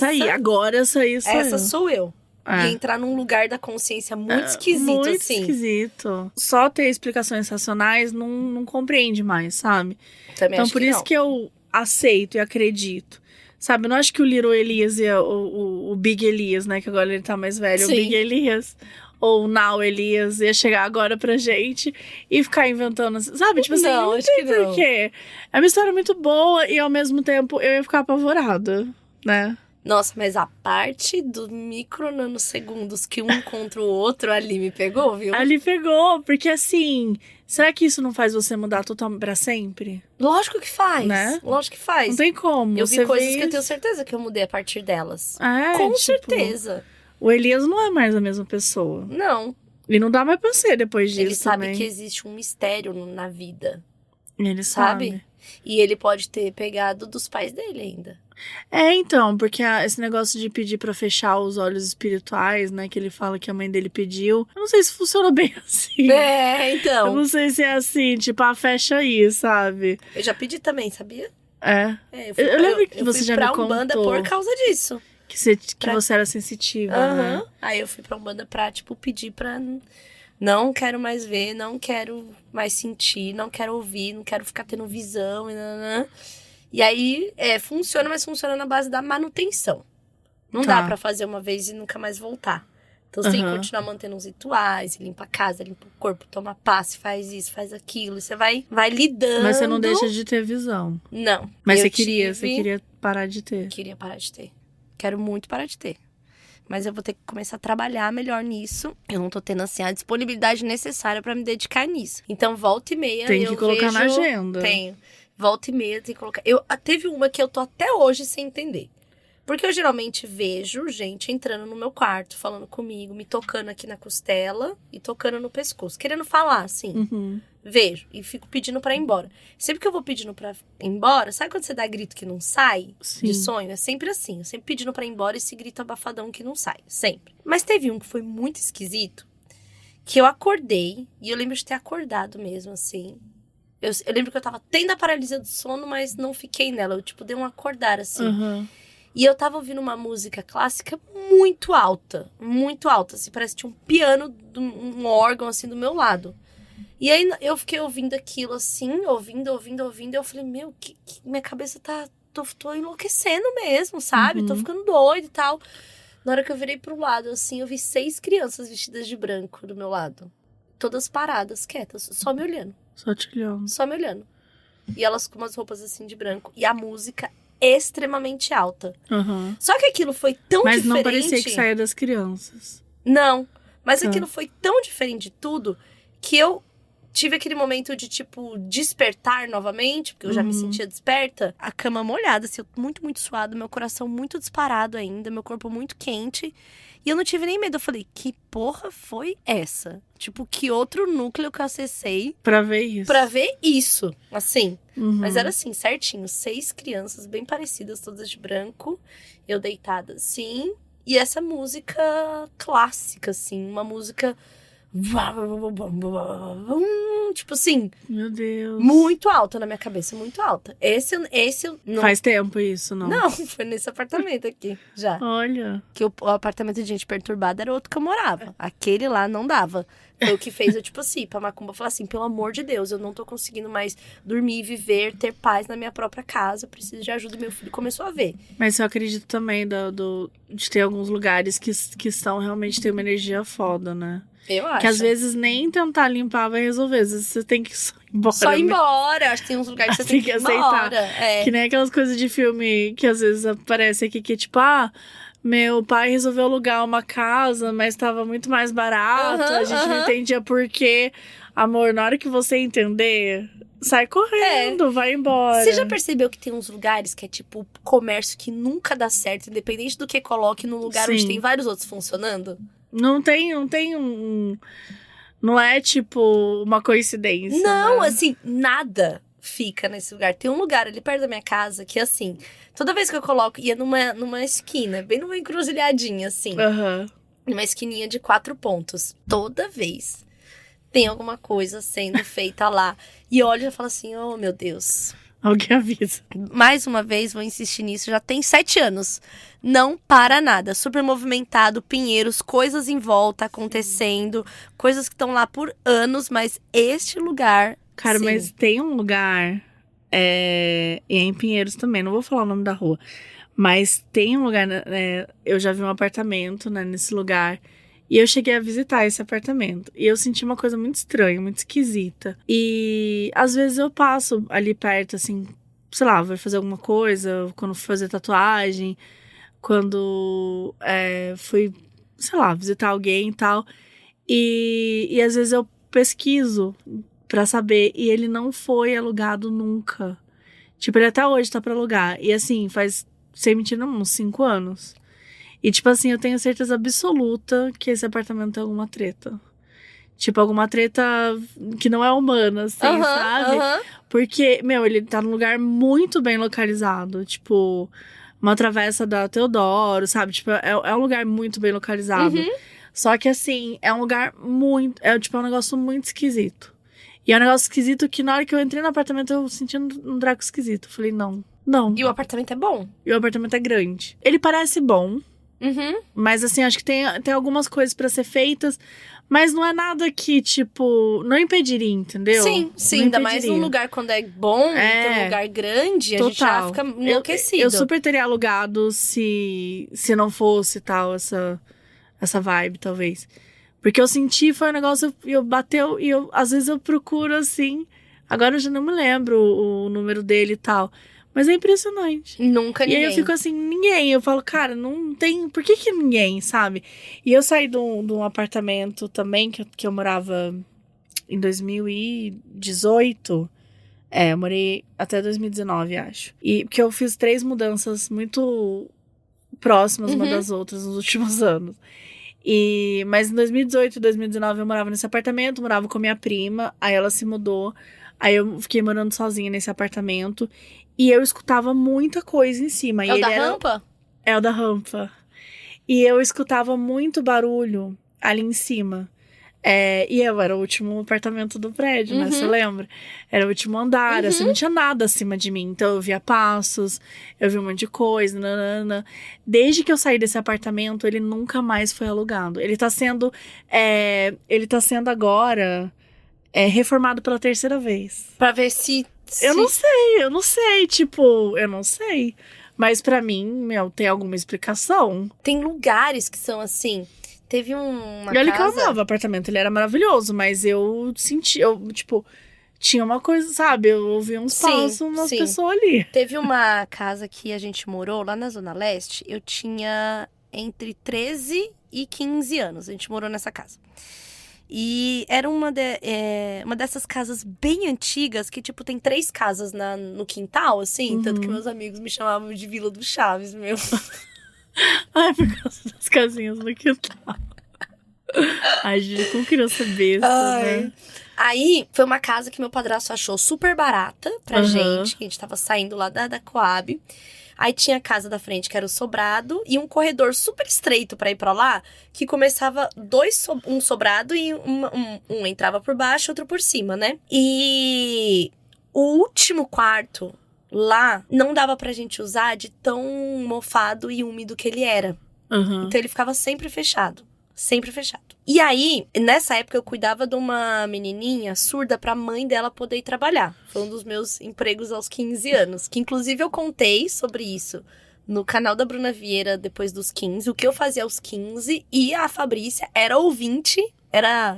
aí, agora essa aí sou eu. E entrar num lugar da consciência muito esquisito, muito assim. Muito esquisito. Só ter explicações racionais não compreende mais, sabe? Também então, acho por que isso não. que eu aceito e acredito. Sabe, eu não acho que o Little Elias e o Big Elias, né? Que agora ele tá mais velho. Sim. O Big Elias ou o Now Elias ia chegar agora pra gente e ficar inventando, sabe? Tipo assim, não acho tem que não. porquê. É uma história muito boa e ao mesmo tempo eu ia ficar apavorada, né? Nossa, mas a parte do micro-nanosegundos que um contra o outro ali me pegou, viu? Ali pegou, porque assim, será que isso não faz você mudar totalmente pra sempre? Lógico que faz, né? Lógico que faz. Não tem como. Eu vi coisas que eu tenho certeza que eu mudei a partir delas. Com certeza. O Elias não é mais a mesma pessoa. Não. E não dá mais pra ser depois disso. Ele sabe também. que existe um mistério na vida. Ele Sabe? sabe. E ele pode ter pegado dos pais dele ainda. Então, porque esse negócio de pedir pra fechar os olhos espirituais, né? Que ele fala que a mãe dele pediu. Eu não sei se funciona bem assim. Eu Então. não sei se é assim, tipo, fecha aí, sabe? Eu já pedi também, sabia? Eu lembro que você já me contou. Eu fui pra Umbanda por causa disso. Que você era sensitiva, né? Aí eu fui pra Umbanda pra, tipo, pedir pra... Não quero mais ver, não quero mais sentir, não quero ouvir, não quero ficar tendo visão. E aí, funciona, mas funciona na base da manutenção. Não dá pra fazer uma vez e nunca mais voltar. Então você tem que continuar mantendo os rituais, limpa a casa, limpa o corpo, toma passe, faz isso, faz aquilo. E você vai lidando. Mas você não deixa de ter visão. Não. Mas você queria parar de ter. Queria parar de ter. Quero muito parar de ter. Mas eu vou ter que começar a trabalhar melhor nisso. Eu não tô tendo, assim, a disponibilidade necessária pra me dedicar nisso. Então, volta e meia Tem que colocar na agenda. Tenho. Volta e meia, tem que colocar... Teve uma que eu tô até hoje sem entender. Porque eu geralmente vejo gente entrando no meu quarto, falando comigo, me tocando aqui na costela e tocando no pescoço. Querendo falar, assim. Vejo. E fico pedindo pra ir embora. Sempre que eu vou pedindo pra ir embora, sabe quando você dá grito que não sai de sonho? É sempre assim. Eu sempre pedindo pra ir embora esse grito abafadão que não sai. Sempre. Mas teve um que foi muito esquisito, que eu acordei, e eu lembro de ter acordado mesmo, assim. Eu lembro que eu tava tendo a paralisia do sono, mas não fiquei nela. Eu, tipo, dei um acordar, assim. E eu tava ouvindo uma música clássica muito alta. Muito alta. Assim, parece que tinha um piano, um órgão, assim, do meu lado. E aí eu fiquei ouvindo aquilo, assim, ouvindo. E eu falei, meu, que minha cabeça tá... Tô enlouquecendo mesmo, sabe? Tô ficando doida e tal. Na hora que eu virei pro lado, assim, eu vi 6 crianças vestidas de branco do meu lado. Todas paradas, quietas, só me olhando. Só te olhando. Só me olhando. E elas com umas roupas, assim, de branco. E a música extremamente alta. Só que aquilo foi tão diferente... Mas não parecia que saía das crianças. Não. Mas aquilo foi tão diferente de tudo que eu tive aquele momento de, tipo, despertar novamente, porque eu já me sentia desperta. A cama molhada, assim, muito, muito suado, meu coração muito disparado ainda, meu corpo muito quente. E eu não tive nem medo. Eu falei, que porra foi essa? Tipo, que outro núcleo que eu acessei pra ver isso. Pra ver isso, assim. Mas era assim, certinho. 6 crianças bem parecidas, todas de branco. Eu deitada assim. E essa música clássica, assim. Uma música... Tipo assim... Meu Deus. Muito alta na minha cabeça, muito alta. Esse não... Faz tempo isso, não? Não, foi nesse apartamento aqui, já. Olha. Que o apartamento de gente perturbada era outro que eu morava. Aquele lá não dava. Foi o que fez eu, tipo assim, pra Macumba falar assim, pelo amor de Deus, eu não tô conseguindo mais dormir, viver, ter paz na minha própria casa, eu preciso de ajuda. Meu filho começou a ver. Mas eu acredito também de ter alguns lugares que realmente tem uma energia foda, né? Eu acho. Que às vezes nem tentar limpar vai resolver. Às vezes você tem que só ir embora. Só ir embora. Acho que tem uns lugares que você tem que aceitar. Que nem aquelas coisas de filme que às vezes aparece aqui que é tipo, meu pai resolveu alugar uma casa, mas tava muito mais barato. A gente não entendia por quê. Amor, na hora que você entender, sai correndo, vai embora. Você já percebeu que tem uns lugares que é tipo comércio que nunca dá certo, independente do que coloque, num lugar onde tem vários outros funcionando? Não tem um... Não é, tipo, uma coincidência. Não, né? assim, nada fica nesse lugar. Tem um lugar ali perto da minha casa que, assim, toda vez que eu coloco... Ia numa esquina, bem numa encruzilhadinha, assim. Numa esquininha de 4 pontos. Toda vez tem alguma coisa sendo feita lá. E olha e falo assim, oh, meu Deus... Alguém avisa. Mais uma vez, vou insistir nisso, já tem 7 anos. Não para nada. Super movimentado, pinheiros, coisas em volta acontecendo, coisas que estão lá por anos, mas este lugar... Cara, sim. Mas tem um lugar, e é em Pinheiros também, não vou falar o nome da rua, mas tem um lugar, eu já vi um apartamento, né, nesse lugar, e eu cheguei a visitar esse apartamento. E eu senti uma coisa muito estranha, muito esquisita. E às vezes eu passo ali perto, assim, sei lá, vou fazer alguma coisa, quando fui fazer tatuagem, quando fui, sei lá, visitar alguém e tal. E às vezes eu pesquiso pra saber. E ele não foi alugado nunca. Tipo, ele até hoje tá pra alugar. E assim, faz, sem mentira, uns 5 anos. E, tipo assim, eu tenho certeza absoluta que esse apartamento tem alguma treta. Tipo, alguma treta que não é humana, assim, sabe? Porque, meu, ele tá num lugar muito bem localizado. Tipo, uma travessa da Teodoro, sabe? Tipo, é um lugar muito bem localizado. Só que, assim, é um lugar muito... tipo, é um negócio muito esquisito. E é um negócio esquisito que na hora que eu entrei no apartamento, eu senti um draco esquisito. Eu falei, não. E o apartamento é bom? E o apartamento é grande. Ele parece bom. Mas, assim, acho que tem algumas coisas pra ser feitas... Mas não é nada que, tipo, não impediria, entendeu? Sim, ainda mais num lugar quando é bom, um lugar grande, a gente já fica enlouquecido. Eu super teria alugado se não fosse tal, essa vibe, talvez. Porque eu senti, foi um negócio, eu bateu, e às vezes eu procuro, assim, agora eu já não me lembro o número dele e tal. Mas é impressionante. Nunca ninguém. E aí eu fico assim, ninguém. Eu falo, cara, não tem... Por que ninguém, sabe? E eu saí de um apartamento também, que eu morava em 2018. Eu morei até 2019, acho. E porque eu fiz 3 mudanças muito próximas uma das outras nos últimos anos. Mas em 2018 e 2019 eu morava nesse apartamento, morava com minha prima. Aí ela se mudou. Aí eu fiquei morando sozinha nesse apartamento. E eu escutava muita coisa em cima. É o da rampa? É o da rampa. E eu escutava muito barulho ali em cima. E eu era o último apartamento do prédio, né? Você lembra? Era o último andar, assim, não tinha nada acima de mim. Então eu via passos, eu via um monte de coisa, nanana. Desde que eu saí desse apartamento, ele nunca mais foi alugado. Ele tá sendo agora reformado pela 3ª vez. Pra ver se... Eu não sei, tipo, eu não sei. Mas pra mim, meu, tem alguma explicação. Tem lugares que são assim. Teve uma casa... E olha que eu amava o apartamento, ele era maravilhoso. Mas eu senti, tipo, tinha uma coisa, sabe? Eu ouvi uns passos, umas pessoas ali. Teve uma casa que a gente morou lá na Zona Leste. Eu tinha entre 13 e 15 anos. A gente morou nessa casa. E era uma dessas casas bem antigas, que, tipo, tem 3 casas no quintal, assim. Tanto que meus amigos me chamavam de Vila do Chaves, meu. Ai, por causa das casinhas no quintal. Ai, gente, como criança besta, né? Aí, foi uma casa que meu padrasto achou super barata pra gente. Que a gente tava saindo lá da Coab. Aí tinha a casa da frente, que era o sobrado, e um corredor super estreito pra ir pra lá, que começava um sobrado e um entrava por baixo, outro por cima, né? E o último quarto lá não dava pra gente usar de tão mofado e úmido que ele era. Então ele ficava sempre fechado. Sempre fechado. E aí, nessa época, eu cuidava de uma menininha surda pra mãe dela poder ir trabalhar. Foi um dos meus empregos aos 15 anos. Que, inclusive, eu contei sobre isso no canal da Bruna Vieira depois dos 15. O que eu fazia aos 15. E a Fabrícia era ouvinte,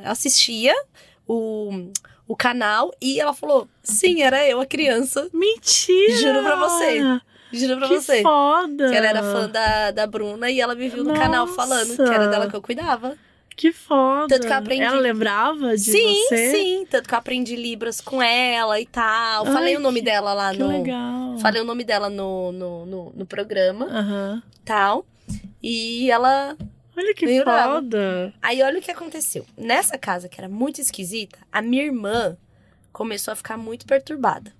assistia o canal. E ela falou, sim, era eu, a criança. Mentira! Juro pra você. Juro pra você. Que foda! Que ela era fã da Bruna e ela me viu no canal falando que era dela que eu cuidava. Que foda! Tanto que eu aprendi... Ela lembrava de você? Sim. Tanto que eu aprendi Libras com ela e tal. Falei o nome dela lá no... legal. Falei o nome dela no programa. Tal. E ela... Olha que foda! Aí olha o que aconteceu. Nessa casa, que era muito esquisita, a minha irmã começou a ficar muito perturbada.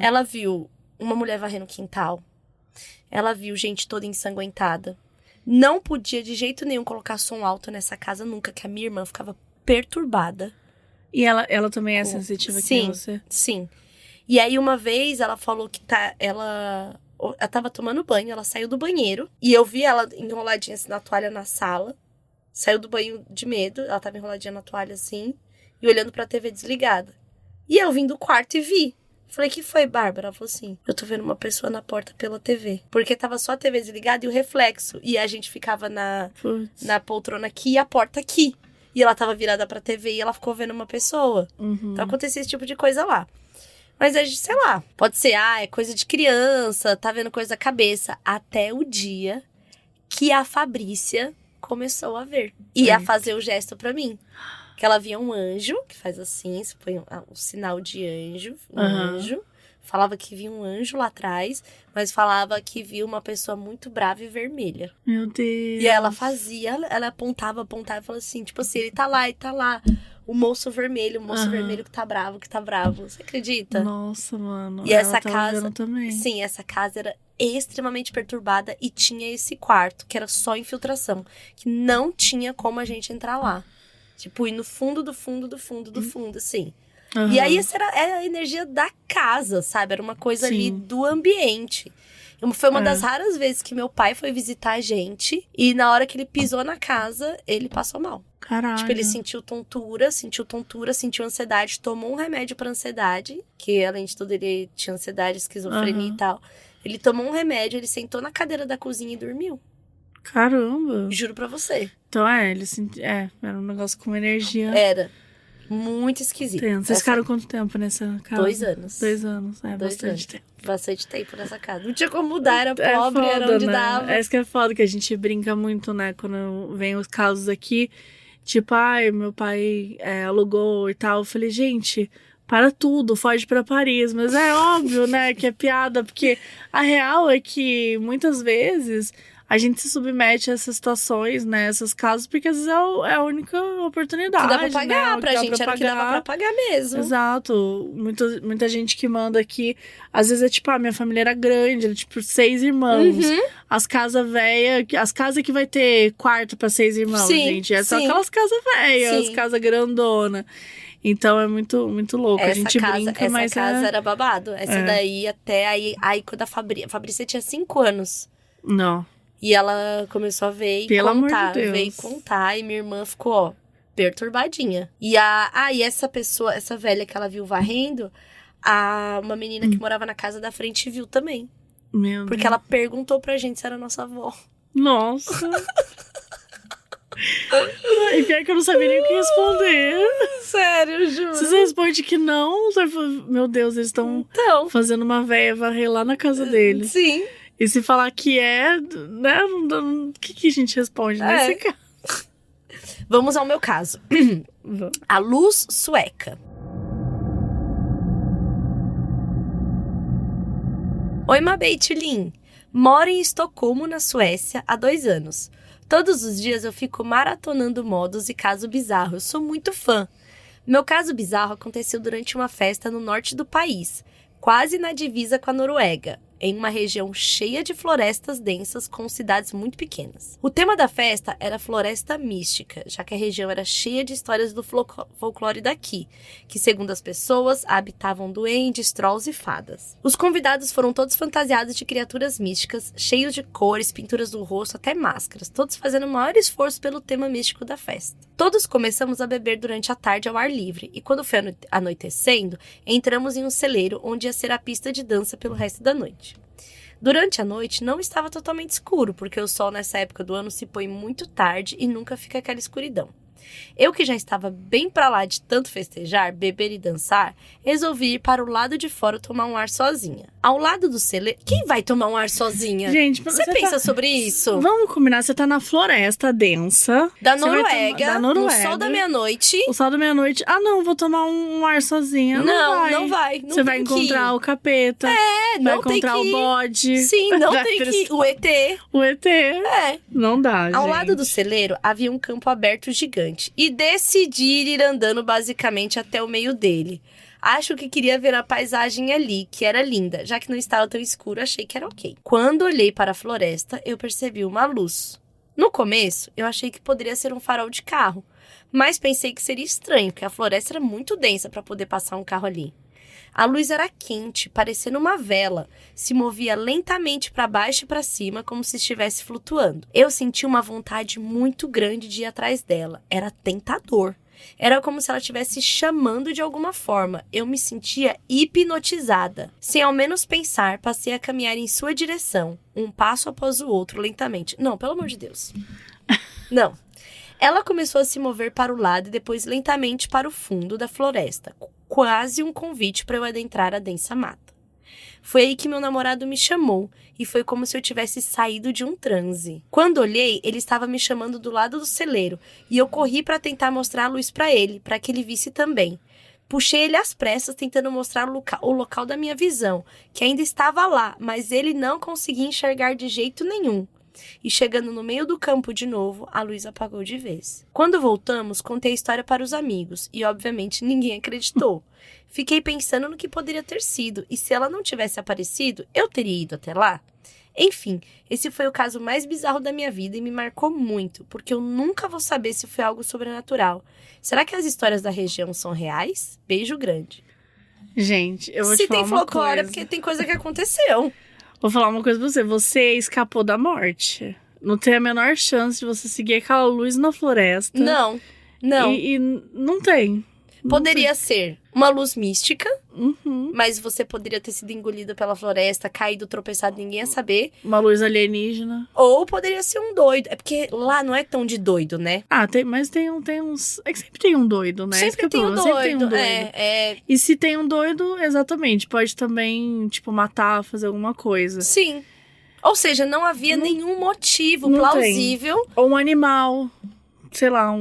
Ela viu uma mulher varrendo o quintal. Ela viu gente toda ensanguentada. Não podia de jeito nenhum colocar som alto nessa casa nunca, que a minha irmã ficava perturbada. E ela também é sensitiva que você? Sim. E aí uma vez ela falou que ela tava tomando banho, ela saiu do banheiro. E eu vi ela enroladinha assim, na toalha na sala. Saiu do banho de medo, ela tava enroladinha na toalha assim. E olhando pra TV desligada. E eu vim do quarto e vi. Falei, que foi, Bárbara? Ela falou assim, eu tô vendo uma pessoa na porta pela TV. Porque tava só a TV desligada e o reflexo. E a gente ficava na poltrona aqui e a porta aqui. E ela tava virada pra TV e ela ficou vendo uma pessoa. Então acontecia esse tipo de coisa lá. Mas a gente, sei lá, pode ser, é coisa de criança, tá vendo coisa da cabeça. Até o dia que a Fabrícia começou a ver. E a fazer o gesto pra mim. Que ela via um anjo, que faz assim, isso foi um sinal de anjo, anjo, Falava que via um anjo lá atrás, mas falava que via uma pessoa muito brava e vermelha. Meu Deus. E aí ela apontava e falava assim, tipo assim, ele tá lá. O moço vermelho que tá bravo. Você acredita? Nossa, mano. E essa ela tava casa, vendo também. sim, essa casa era extremamente perturbada e tinha esse quarto, que era só infiltração, que não tinha como a gente entrar lá. Tipo, ir no fundo do fundo, assim. Uhum. E aí, essa era a energia da casa, sabe? Era uma coisa ali do ambiente. Foi uma das raras vezes que meu pai foi visitar a gente. E na hora que ele pisou na casa, ele passou mal. Caralho. Tipo, ele sentiu tontura, sentiu ansiedade. Tomou um remédio pra ansiedade. Que, além de tudo, ele tinha ansiedade, esquizofrenia e tal. Ele tomou um remédio, ele sentou na cadeira da cozinha e dormiu. Caramba. Juro pra você. Então, ele sentiu... era um negócio com energia... Era. Muito esquisito. Vocês ficaram quanto tempo nessa casa? 2 anos. 2 anos, 2 bastante anos. tempo. Bastante tempo nessa casa. Não tinha como mudar, era pobre, foda, era onde né? dava. É isso que é foda, que a gente brinca muito, né? Quando vem os casos aqui, tipo, meu pai alugou e tal. Eu falei, gente, para tudo, foge pra Paris. Mas é óbvio, né, que é piada, porque a real é que muitas vezes a gente se submete a essas situações, né, essas casos, porque às vezes é a única oportunidade, que dá pra pagar, né? pra gente era o que dava pra pagar mesmo. Exato. Muita gente que manda aqui, às vezes é tipo, minha família era grande, era tipo 6 irmãos. As casas velhas, as casas que vai ter quarto pra 6 irmãos, gente. É só aquelas casas velhas, as casas grandonas. Então é muito, muito louco. A gente brinca, mas essa casa era babado. Essa daí até aí quando a Fabrícia tinha 5 anos. Não. E ela começou a ver e Pelo contar. amor de Deus. Veio e contar. E minha irmã ficou, perturbadinha. E essa pessoa, essa velha que ela viu varrendo, uma menina que morava na casa da frente viu também. Meu Porque Deus. ela perguntou pra gente se era nossa avó. Nossa. E pior que eu não sabia nem o que responder. Sério, juro. Se você responde que não, você fala, meu Deus, eles estão fazendo uma véia varrer lá na casa dele. Sim. E se falar que né? O que a gente responde nesse caso? Vamos ao meu caso. A luz sueca. Oi, Mabê e Tulin. Moro em Estocolmo, na Suécia, há 2 anos. Todos os dias eu fico maratonando modos e caso bizarro. Eu sou muito fã. Meu caso bizarro aconteceu durante uma festa no norte do país, quase na divisa com a Noruega, em uma região cheia de florestas densas com cidades muito pequenas. O tema da festa era floresta mística, já que a região era cheia de histórias do folclore daqui, que, segundo as pessoas, habitavam duendes, trolls e fadas. Os convidados foram todos fantasiados de criaturas místicas, cheios de cores, pinturas do rosto, até máscaras, todos fazendo o maior esforço pelo tema místico da festa. Todos começamos a beber durante a tarde ao ar livre, e quando foi anoitecendo, entramos em um celeiro onde ia ser a pista de dança pelo resto da noite. Durante a noite não estava totalmente escuro, porque o sol nessa época do ano se põe muito tarde e nunca fica aquela escuridão. Eu, que já estava bem pra lá de tanto festejar, beber e dançar, resolvi ir para o lado de fora tomar um ar sozinha. Ao lado do celeiro... Quem vai tomar um ar sozinha? Gente, você pensa sobre isso? Vamos combinar, você tá na floresta densa. Da Noruega, no sol da meia-noite. O sol da meia-noite. Não, vou tomar um ar sozinha. Não vai. Você vai encontrar o capeta. Não vai encontrar tem que ir. o bode. Sim, não tem que ir. O ET. O ET. Não dá, gente. Ao lado do celeiro havia um campo aberto gigante. E decidi ir andando basicamente até o meio dele. Acho que queria ver a paisagem ali, que era linda. Já que não estava tão escuro, achei que era ok. Quando olhei para a floresta, eu percebi uma luz. No começo, eu achei que poderia ser um farol de carro. Mas pensei que seria estranho, porque a floresta era muito densa para poder passar um carro ali. A luz era quente, parecendo uma vela. Se movia lentamente para baixo e para cima, como se estivesse flutuando. Eu senti uma vontade muito grande de ir atrás dela. Era tentador. Era como se ela estivesse chamando de alguma forma. Eu me sentia hipnotizada. Sem ao menos pensar, passei a caminhar em sua direção, um passo após o outro, lentamente. Não, pelo amor de Deus. Não. Ela começou a se mover para o lado e depois lentamente para o fundo da floresta, quase um convite para eu adentrar a densa mata. Foi aí que meu namorado me chamou e foi como se eu tivesse saído de um transe. Quando olhei, ele estava me chamando do lado do celeiro e eu corri para tentar mostrar a luz para ele, para que ele visse também. Puxei ele às pressas, tentando mostrar o local da minha visão, que ainda estava lá, mas ele não conseguia enxergar de jeito nenhum. E chegando no meio do campo de novo, a luz apagou de vez. Quando voltamos, contei a história para os amigos, e obviamente ninguém acreditou. Fiquei pensando no que poderia ter sido, e se ela não tivesse aparecido, eu teria ido até lá? Enfim, esse foi o caso mais bizarro da minha vida e me marcou muito, porque eu nunca vou saber se foi algo sobrenatural. Será que as histórias da região são reais? Beijo grande. Gente, eu vou te falar uma Se tem folclore, coisa. é porque tem coisa que aconteceu. Vou falar uma coisa pra você. Você escapou da morte. Não tem a menor chance de você seguir aquela luz na floresta. Não. E não tem. Poderia ser uma luz mística, Uhum. mas você poderia ter sido engolida pela floresta, caído, tropeçado, ninguém ia saber. Uma luz alienígena. Ou poderia ser um doido. É porque lá não é tão de doido, né? Ah, mas tem uns... É que sempre tem um doido, né? Esse que é Sempre o tem um problema, sempre tem um doido. doido. E se tem um doido, exatamente, pode também, tipo, matar, fazer alguma coisa. Sim. Ou seja, não havia nenhum motivo não plausível. Ou um animal, sei lá,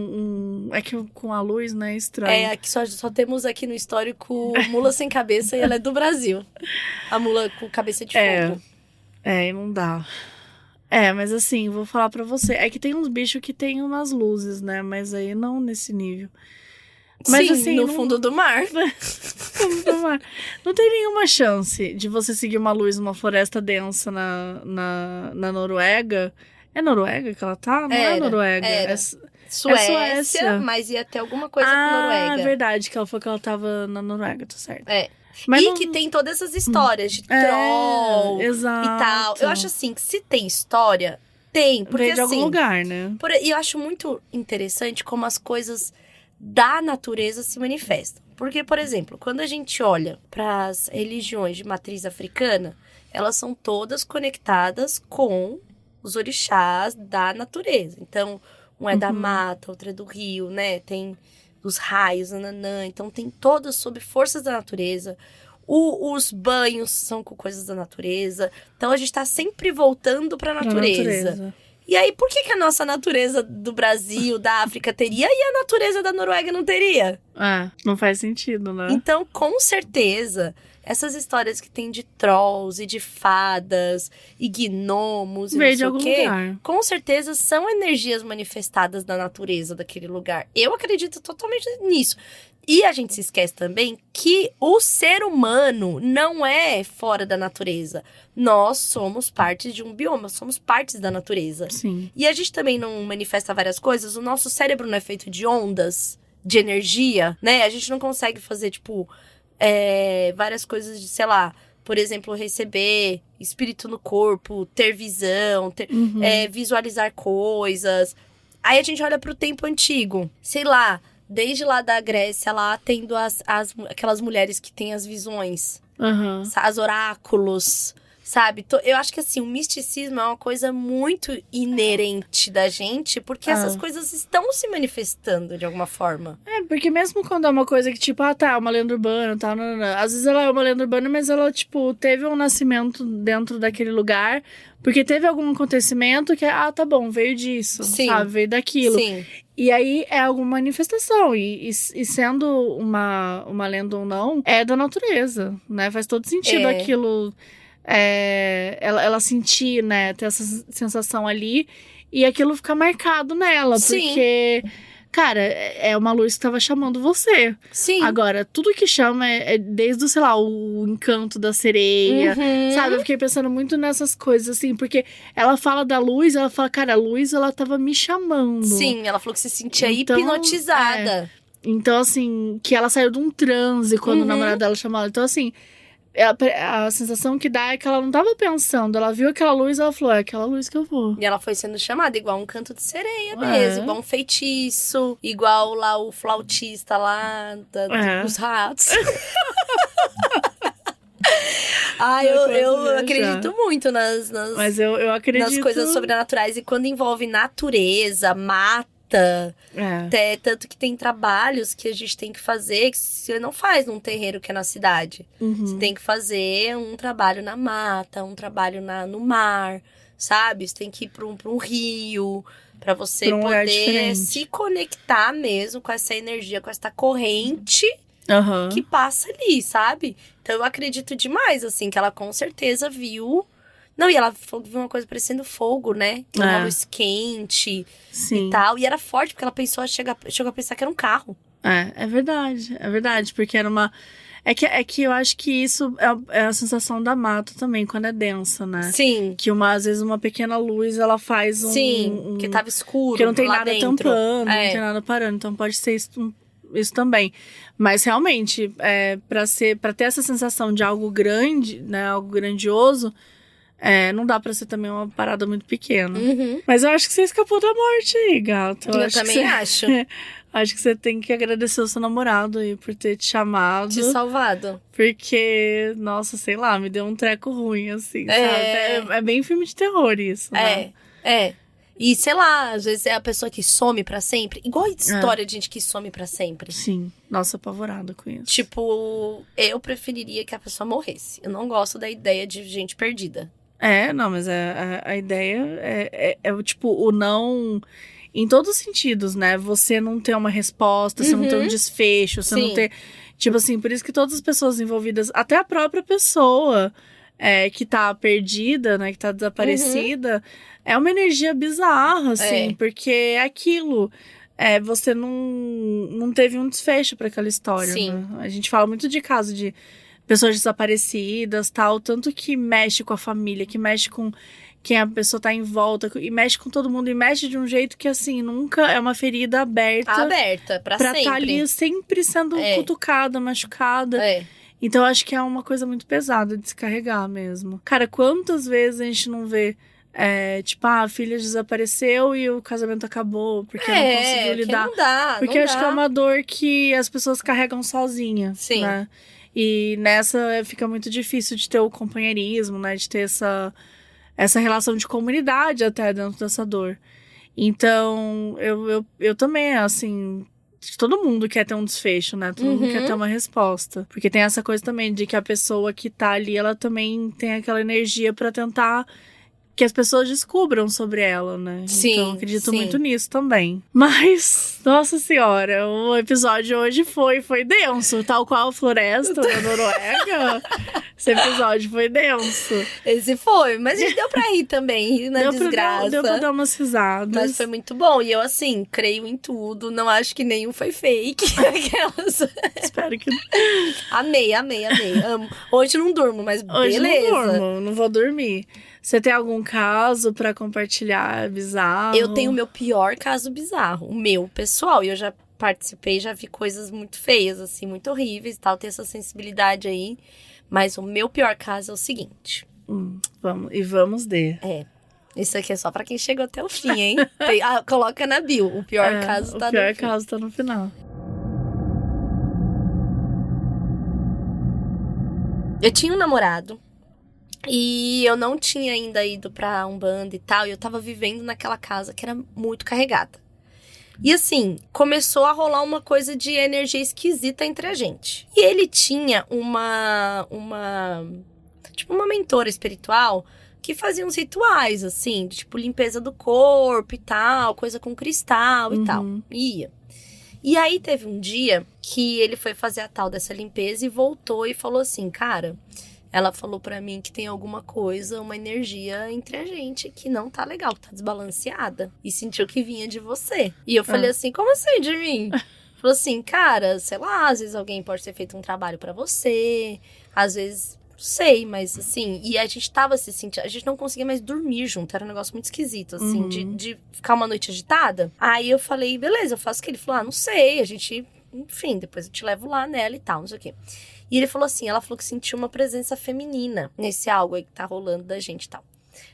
É que com a luz, né, é estranho. Aqui só temos aqui no histórico mula sem cabeça e ela é do Brasil. A mula com cabeça de fogo. E não dá. Mas assim, vou falar pra você. É que tem uns bichos que tem umas luzes, né? Mas aí não nesse nível. Mas Sim, assim, no fundo do mar. Não tem nenhuma chance de você seguir uma luz numa floresta densa na Noruega. É Noruega que ela tá? Não é Noruega. Era. É Suécia, mas ia ter alguma coisa com Noruega. É verdade, que ela falou que ela tava na Noruega, tá certo. Mas que tem todas essas histórias de troll exato. e tal. Eu acho assim, que se tem história, tem. Porque Vem de assim, algum lugar, né? E eu acho muito interessante como as coisas da natureza se manifestam. Porque, por exemplo, quando a gente olha para as religiões de matriz africana, elas são todas conectadas com os orixás da natureza. Então, um é da mata, outro é do rio, né? Tem os raios, nananã. Então, tem todas sob forças da natureza. Os banhos são com coisas da natureza. Então, a gente tá sempre voltando pra natureza. E aí, por que a nossa natureza do Brasil, da África teria e a natureza da Noruega não teria? Não faz sentido, né? Então, com certeza, essas histórias que tem de trolls e de fadas e gnomos e Veio não de sei algum o quê, lugar. com certeza são energias manifestadas da natureza daquele lugar. Eu acredito totalmente nisso. E a gente se esquece também que o ser humano não é fora da natureza. Nós somos parte de um bioma, somos partes da natureza. Sim. E a gente também não manifesta várias coisas. O nosso cérebro não é feito de ondas, de energia, né? A gente não consegue fazer, tipo, várias coisas de, sei lá, por exemplo, receber espírito no corpo, ter visão, visualizar coisas. Aí a gente olha pro tempo antigo, sei lá, desde lá da Grécia, lá tendo aquelas mulheres que têm as visões, as oráculos, sabe? Eu acho que, assim, o misticismo é uma coisa muito inerente da gente, porque essas coisas estão se manifestando de alguma forma. Porque mesmo quando é uma coisa que, tipo, uma lenda urbana e tal, às vezes ela é uma lenda urbana, mas ela, tipo, teve um nascimento dentro daquele lugar, porque teve algum acontecimento que, tá bom, veio disso, sabe? Veio daquilo. Sim. E aí é alguma manifestação. E sendo uma lenda ou não, é da natureza, né? Faz todo sentido aquilo. Ela sentir, né? Ter essa sensação ali. E aquilo ficar marcado nela. Sim. Porque, cara, é uma luz que tava chamando você. Sim. Agora, tudo que chama é desde, sei lá, o encanto da sereia, sabe? Eu fiquei pensando muito nessas coisas, assim, porque ela fala da luz, ela fala, cara, a luz, ela tava me chamando. Sim, ela falou que se sentia Então, hipnotizada. Então, assim, que ela saiu de um transe quando o namorado dela chamou ela. Então, assim, a sensação que dá é que ela não tava pensando. Ela viu aquela luz e ela falou, é aquela luz que eu vou. E ela foi sendo chamada igual um canto de sereia mesmo. Igual um feitiço. Igual lá o flautista lá dos ratos. Eu acredito muito nas Mas eu acredito... nas coisas sobrenaturais. E quando envolve natureza, mata... tanto que tem trabalhos que a gente tem que fazer que você não faz num terreiro que é na cidade. Você tem que fazer um trabalho na mata, um trabalho no mar, sabe? Você tem que ir pra um rio, pra você poder se conectar mesmo com essa energia, com essa corrente Aham. que passa ali, sabe? Então eu acredito demais, assim, que ela com certeza viu. Não, e ela falou que viu uma coisa parecendo fogo, né? Uma luz quente Sim. e tal. E era forte, porque ela pensou, chegou a pensar que era um carro. É verdade, porque era uma... É que eu acho que isso é a sensação da mata também, quando é densa, né? Sim. Que às vezes uma pequena luz, ela faz Sim, que tava escuro. que não tem lá nada dentro. tampando, não tem nada parando. Então pode ser isso também. Mas realmente, pra ter essa sensação de algo grande, né? Algo grandioso, não dá pra ser também uma parada muito pequena. Uhum. Mas eu acho que você escapou da morte aí, gato. Eu também acho. Acho que você tem que agradecer o seu namorado aí por ter te chamado. Te salvado. Porque, nossa, sei lá, me deu um treco ruim, assim, sabe? É bem filme de terror isso, né? E, sei lá, às vezes é a pessoa que some pra sempre. Igual a história de gente que some pra sempre. Sim. Nossa, apavorada com isso. Tipo, eu preferiria que a pessoa morresse. Eu não gosto da ideia de gente perdida. Não, mas a ideia é tipo, o não... Em todos os sentidos, né? Você não ter uma resposta, você não ter um desfecho, você não ter... Tipo assim, por isso que todas as pessoas envolvidas, até a própria pessoa que tá perdida, né? Que tá desaparecida, é uma energia bizarra, assim. Porque é aquilo. Você não teve um desfecho pra aquela história, né? A gente fala muito de caso de pessoas desaparecidas, tal. Tanto que mexe com a família, que mexe com... quem a pessoa tá em volta, e mexe com todo mundo, e mexe de um jeito que, assim, nunca é uma ferida aberta. Aberta, pra sempre. Tá ali sempre sendo cutucada, machucada. Então, eu acho que é uma coisa muito pesada de se carregar mesmo. Cara, quantas vezes a gente não vê, tipo, a filha desapareceu e o casamento acabou, porque não conseguiu lidar. Não dá, porque não acho dá. que é uma dor que as pessoas carregam sozinha, né? E nessa fica muito difícil de ter o companheirismo, né? De ter essa relação de comunidade até dentro dessa dor. Então, eu também, assim... Todo mundo quer ter um desfecho, né? Todo mundo quer ter uma resposta. Porque tem essa coisa também de que a pessoa que tá ali, ela também tem aquela energia pra tentar que as pessoas descubram sobre ela, né? Sim, então, eu acredito muito nisso também. Mas, nossa senhora, o episódio hoje foi denso. Tal qual a Floresta da Noruega. Esse episódio foi denso. Esse foi, mas a gente deu pra rir também, rir na desgraça. Deu pra dar umas risadas. Mas foi muito bom. E eu, assim, creio em tudo. Não acho que nenhum foi fake. Aquelas... Espero que... Amei. Amo. Hoje não durmo, mas hoje beleza. Não durmo, não vou dormir. Você tem algum caso pra compartilhar bizarro? Eu tenho o meu pior caso bizarro. O meu, pessoal. E eu já participei, já vi coisas muito feias, assim, muito horríveis e tal. Tenho essa sensibilidade aí. Mas o meu pior caso é o seguinte. Vamos de. Isso aqui é só pra quem chegou até o fim, hein? Coloca na bio. O pior caso tá no fim. O pior caso tá no final. Eu tinha um namorado. E eu não tinha ainda ido pra Umbanda e tal. E eu tava vivendo naquela casa que era muito carregada. E assim, começou a rolar uma coisa de energia esquisita entre a gente. E ele tinha uma mentora espiritual que fazia uns rituais, assim, de, tipo, limpeza do corpo e tal, coisa com cristal e tal. Ia. E aí teve um dia que ele foi fazer a tal dessa limpeza e voltou e falou assim, cara... Ela falou pra mim que tem alguma coisa, uma energia entre a gente que não tá legal, que tá desbalanceada. E sentiu que vinha de você. E eu falei assim, como assim de mim? Falou assim, cara, sei lá, às vezes alguém pode ter feito um trabalho pra você. Às vezes, não sei, mas assim... E a gente tava se sentindo... A gente não conseguia mais dormir junto. Era um negócio muito esquisito, assim, de ficar uma noite agitada. Aí eu falei, beleza, eu faço o que? Ele falou, não sei, a gente... Enfim, depois eu te levo lá nela e tal, não sei o quê. E ele falou assim, ela falou que sentiu uma presença feminina nesse algo aí que tá rolando da gente e tal.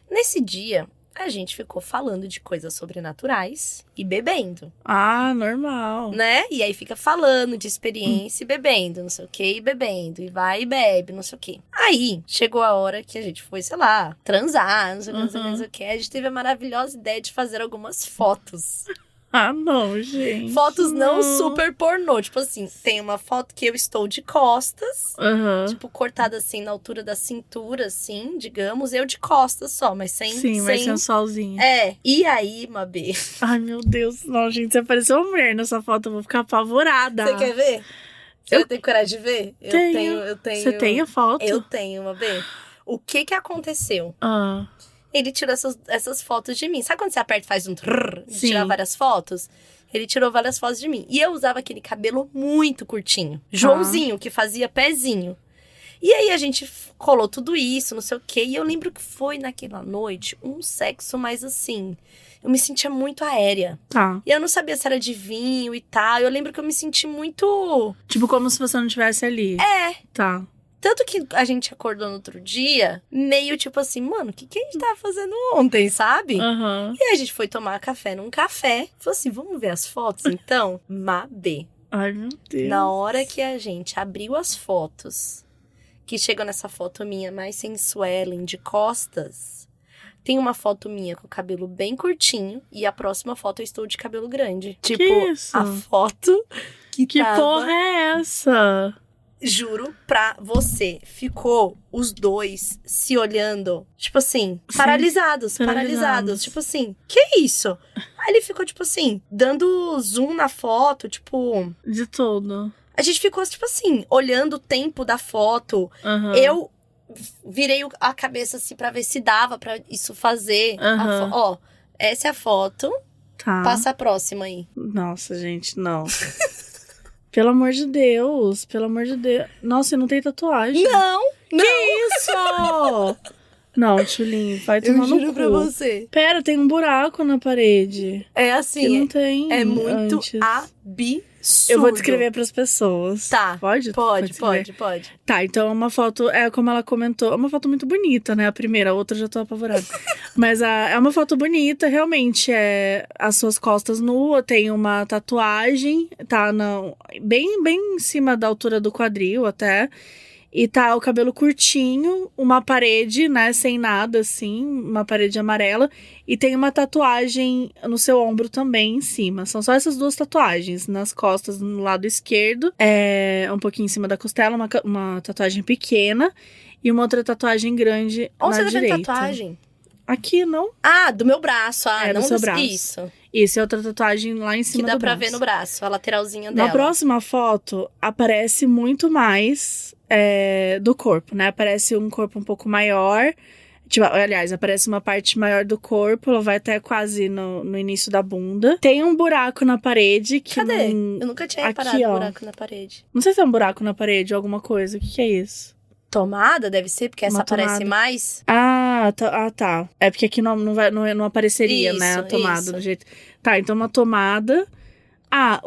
Nesse dia, a gente ficou falando de coisas sobrenaturais e bebendo. Ah, normal. Né? E aí fica falando de experiência e bebendo, não sei o quê, e bebendo. E vai e bebe, não sei o quê. Aí, chegou a hora que a gente foi, sei lá, transar, não sei o quê. A gente teve a maravilhosa ideia de fazer algumas fotos. Ah, não, gente. Fotos não super pornô. Tipo assim, tem uma foto que eu estou de costas. Tipo, cortada assim, na altura da cintura, assim, digamos. Eu de costas só, mas sem... Sim, mas sensualzinha. E aí, Mabê? Ai, meu Deus. Não, gente, você pareceu uma mulher nessa foto. Eu vou ficar apavorada. Você quer ver? Você tem coragem de ver? Tenho. Eu tenho. Você tem a foto? Eu tenho, uma vez. O que aconteceu? Ah, Ele tirou essas fotos de mim. Sabe quando você aperta e faz um trrr, Sim. tirar várias fotos? Ele tirou várias fotos de mim. E eu usava aquele cabelo muito curtinho. Joãozinho, que fazia pezinho. E aí a gente colou tudo isso, não sei o quê. E eu lembro que foi naquela noite um sexo mais assim. Eu me sentia muito aérea. tá. E eu não sabia se era de vinho e tal. Eu lembro que eu me senti muito... Tipo, como se você não estivesse ali. Tá. Tanto que a gente acordou no outro dia, meio tipo assim, mano, o que a gente tava fazendo ontem, sabe? Aham. E aí a gente foi tomar café num café. Falou assim, vamos ver as fotos então? Mabê. Ai, meu Deus. Na hora que a gente abriu as fotos, que chegou nessa foto minha mais sensuelen, de costas, tem uma foto minha com o cabelo bem curtinho e a próxima foto eu estou de cabelo grande. Tipo, isso? a foto que tava... porra é essa? Juro pra você, ficou os dois se olhando, tipo assim, paralisados. Tipo assim, que isso? Aí ele ficou, tipo assim, dando zoom na foto, tipo... De tudo. A gente ficou, tipo assim, olhando o tempo da foto. Aham. Eu virei a cabeça, assim, pra ver se dava pra isso fazer. Aham. Ó, essa é a foto. Tá. Passa a próxima aí. Nossa, gente, não. Pelo amor de Deus. Pelo amor de Deus. Nossa, você não tem tatuagem. Não! Que isso? Não, Tchulin, vai tomar Eu no juro cu. pra você. Pera, tem um buraco na parede. É Que assim, não tem é muito antes. absurdo. Eu vou descrever pras pessoas. Tá. Pode? Pode. Tá, então é uma foto, como ela comentou, é uma foto muito bonita, né? A primeira, a outra eu já tô apavorada. Mas é uma foto bonita, realmente. É as suas costas nuas, tem uma tatuagem, tá bem em cima da altura do quadril até. E tá o cabelo curtinho, uma parede, né, sem nada, assim, uma parede amarela. E tem uma tatuagem no seu ombro também, em cima. São só essas duas tatuagens, nas costas, no lado esquerdo. Um pouquinho em cima da costela, uma tatuagem pequena. E uma outra tatuagem grande Onde na você tá direita. vendo tatuagem? Aqui, não? Ah, do meu braço. Ah, Do não seu do... braço. Isso. Isso, é outra tatuagem lá em Que cima dá do pra braço. ver no braço, a lateralzinha dela. Na próxima foto, aparece muito mais do corpo, né? Aparece um corpo um pouco maior. Tipo, aliás, aparece uma parte maior do corpo. Ela vai até quase no início da bunda. Tem um buraco na parede que... Cadê? Eu nunca tinha reparado Aqui, o ó. buraco na parede. Não sei se é um buraco na parede ou alguma coisa. O que é isso? Tomada, deve ser, porque essa Uma aparece tomada. mais. Ah, tá. É porque aqui não apareceria, né? A Isso, tomada isso. do jeito... Tá, então uma tomada... Ah,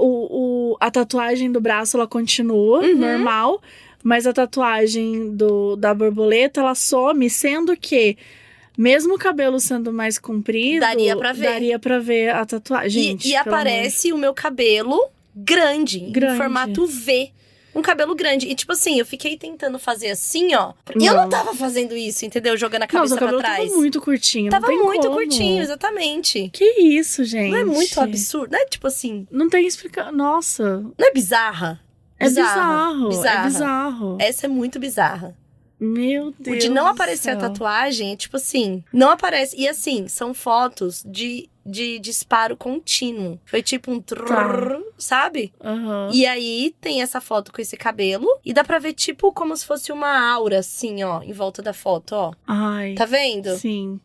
a tatuagem do braço, ela continua normal, mas a tatuagem da borboleta, ela some, sendo que, mesmo o cabelo sendo mais comprido... Daria pra ver. Daria pra ver a tatuagem. Gente, E pelo aparece o meu cabelo grande, Grande. em formato V. Um cabelo grande. E tipo assim, eu fiquei tentando fazer assim, ó. E eu não tava fazendo isso, entendeu? Jogando a amor. Não, cabeça seu cabelo pra trás. tava muito curtinho, Tava não tem muito como. curtinho, exatamente. Que isso, gente? Não é muito absurdo? Não é tipo assim, Não tem explicação. Nossa, não é bizarra? é bizarro. Bizarra. É bizarro. Essa é muito bizarra. Meu Deus. O de não do aparecer a céu. tatuagem é tipo assim, não aparece. E assim, são fotos de disparo contínuo. Foi tipo um trrr, sabe? Aham. E aí tem essa foto com esse cabelo. E dá pra ver tipo como se fosse uma aura, assim, ó, em volta da foto, ó. Ai. Tá vendo? Sim.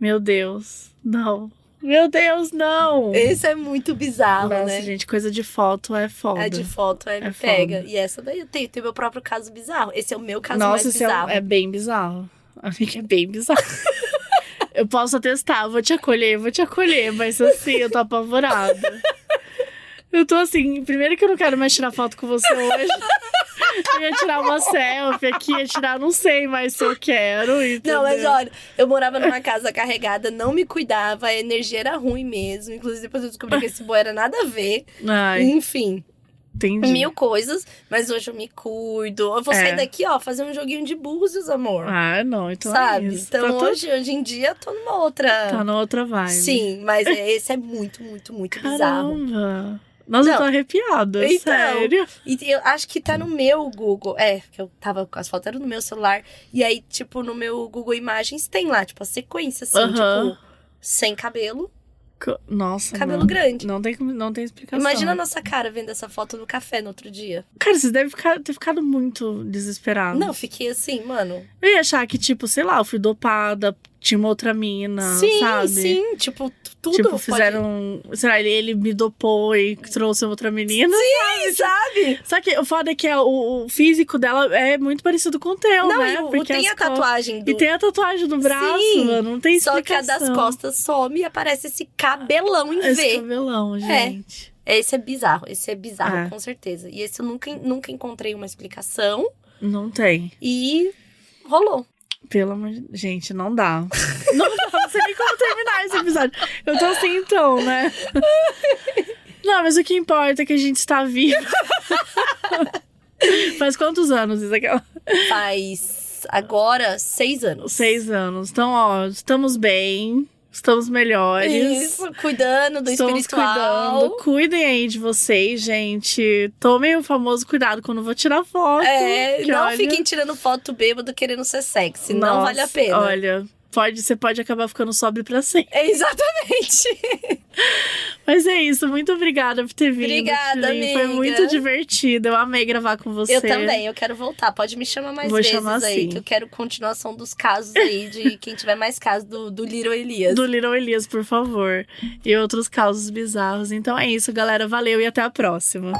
Meu Deus. Não. Meu Deus, não. Esse é muito bizarro, Nossa, né? gente, coisa de foto é foda. É de foto, me É pega. foda. E essa daí eu tenho meu próprio caso bizarro. Esse é o meu caso Nossa, mais esse bizarro. é bem bizarro. Amiga, é bem bizarro. Eu posso atestar, vou te acolher, mas assim, eu tô apavorada. Eu tô assim, primeiro que eu não quero mais tirar foto com você hoje. Eu ia tirar uma selfie aqui, ia tirar, não sei mais se eu quero. Entendeu? Não, mas olha, eu morava numa casa carregada, não me cuidava, a energia era ruim mesmo. Inclusive, depois eu descobri que esse boy era nada a ver. Ai, Enfim, entendi. 1000 coisas, mas hoje eu me cuido. Eu vou sair daqui, ó, fazer um joguinho de búzios, amor. Ah, não, então sabe? é isso. Então Tá hoje em dia, eu tô numa outra... Tá na outra vibe. Sim, mas esse é muito, muito, muito bizarro. Caramba. Nossa, eu Não. tô arrepiada, Então, sério. E eu acho que tá no meu Google. Que eu tava com as fotos, era no meu celular. E aí, tipo, no meu Google Imagens tem lá, tipo, a sequência, assim, Aham. tipo, sem cabelo, Nossa, Cabelo não. grande. Não tem explicação. Imagina a nossa cara vendo essa foto no café no outro dia. Cara, vocês devem ter ficado muito desesperados. Não, fiquei assim, mano. Eu ia achar que, tipo, sei lá, eu fui dopada, tinha uma outra mina, Sim, sabe? sim. Tipo, tudo Tipo, pode- fizeram... Sei lá, ele me dopou e trouxe outra menina. Sim, sabe? Só que o foda é que o físico dela é muito parecido com o teu, Não, né? e Porque tem as a tatuagem do... E tem a tatuagem do braço, Sim, mano. Não tem Só explicação. que a das costas some e aparece esse cabelão em Esse V. cabelão, gente. Esse é bizarro, É. com certeza. E esse eu nunca encontrei uma explicação Não tem. e rolou. Pelo amor de... Gente, não dá. Não sei nem como terminar esse episódio. Eu tô assim, então, né? Não, mas o que importa é que a gente está vivo. Faz quantos anos isso aqui? Faz agora 6 anos. 6 anos. Então, ó, estamos bem. Estamos melhores. Isso, cuidando do Estamos espiritual. cuidando. Cuidem aí de vocês, gente. Tomem o famoso cuidado quando vou tirar foto. É, que não olha... fiquem tirando foto bêbado querendo ser sexy. Não Nossa, vale a pena. Olha, você pode acabar ficando sóbrio pra sempre. É exatamente. Mas é isso, muito obrigada por ter vindo. Obrigada, Tilly. Foi amiga. muito divertido. Eu amei gravar com você. Eu também, eu quero voltar. Pode me chamar mais Vou vezes chamar aí, sim. que eu quero continuação dos casos aí, de quem tiver mais casos do Little Elias. Do Little Elias, por favor. E outros causos bizarros. Então é isso, galera. Valeu e até a próxima.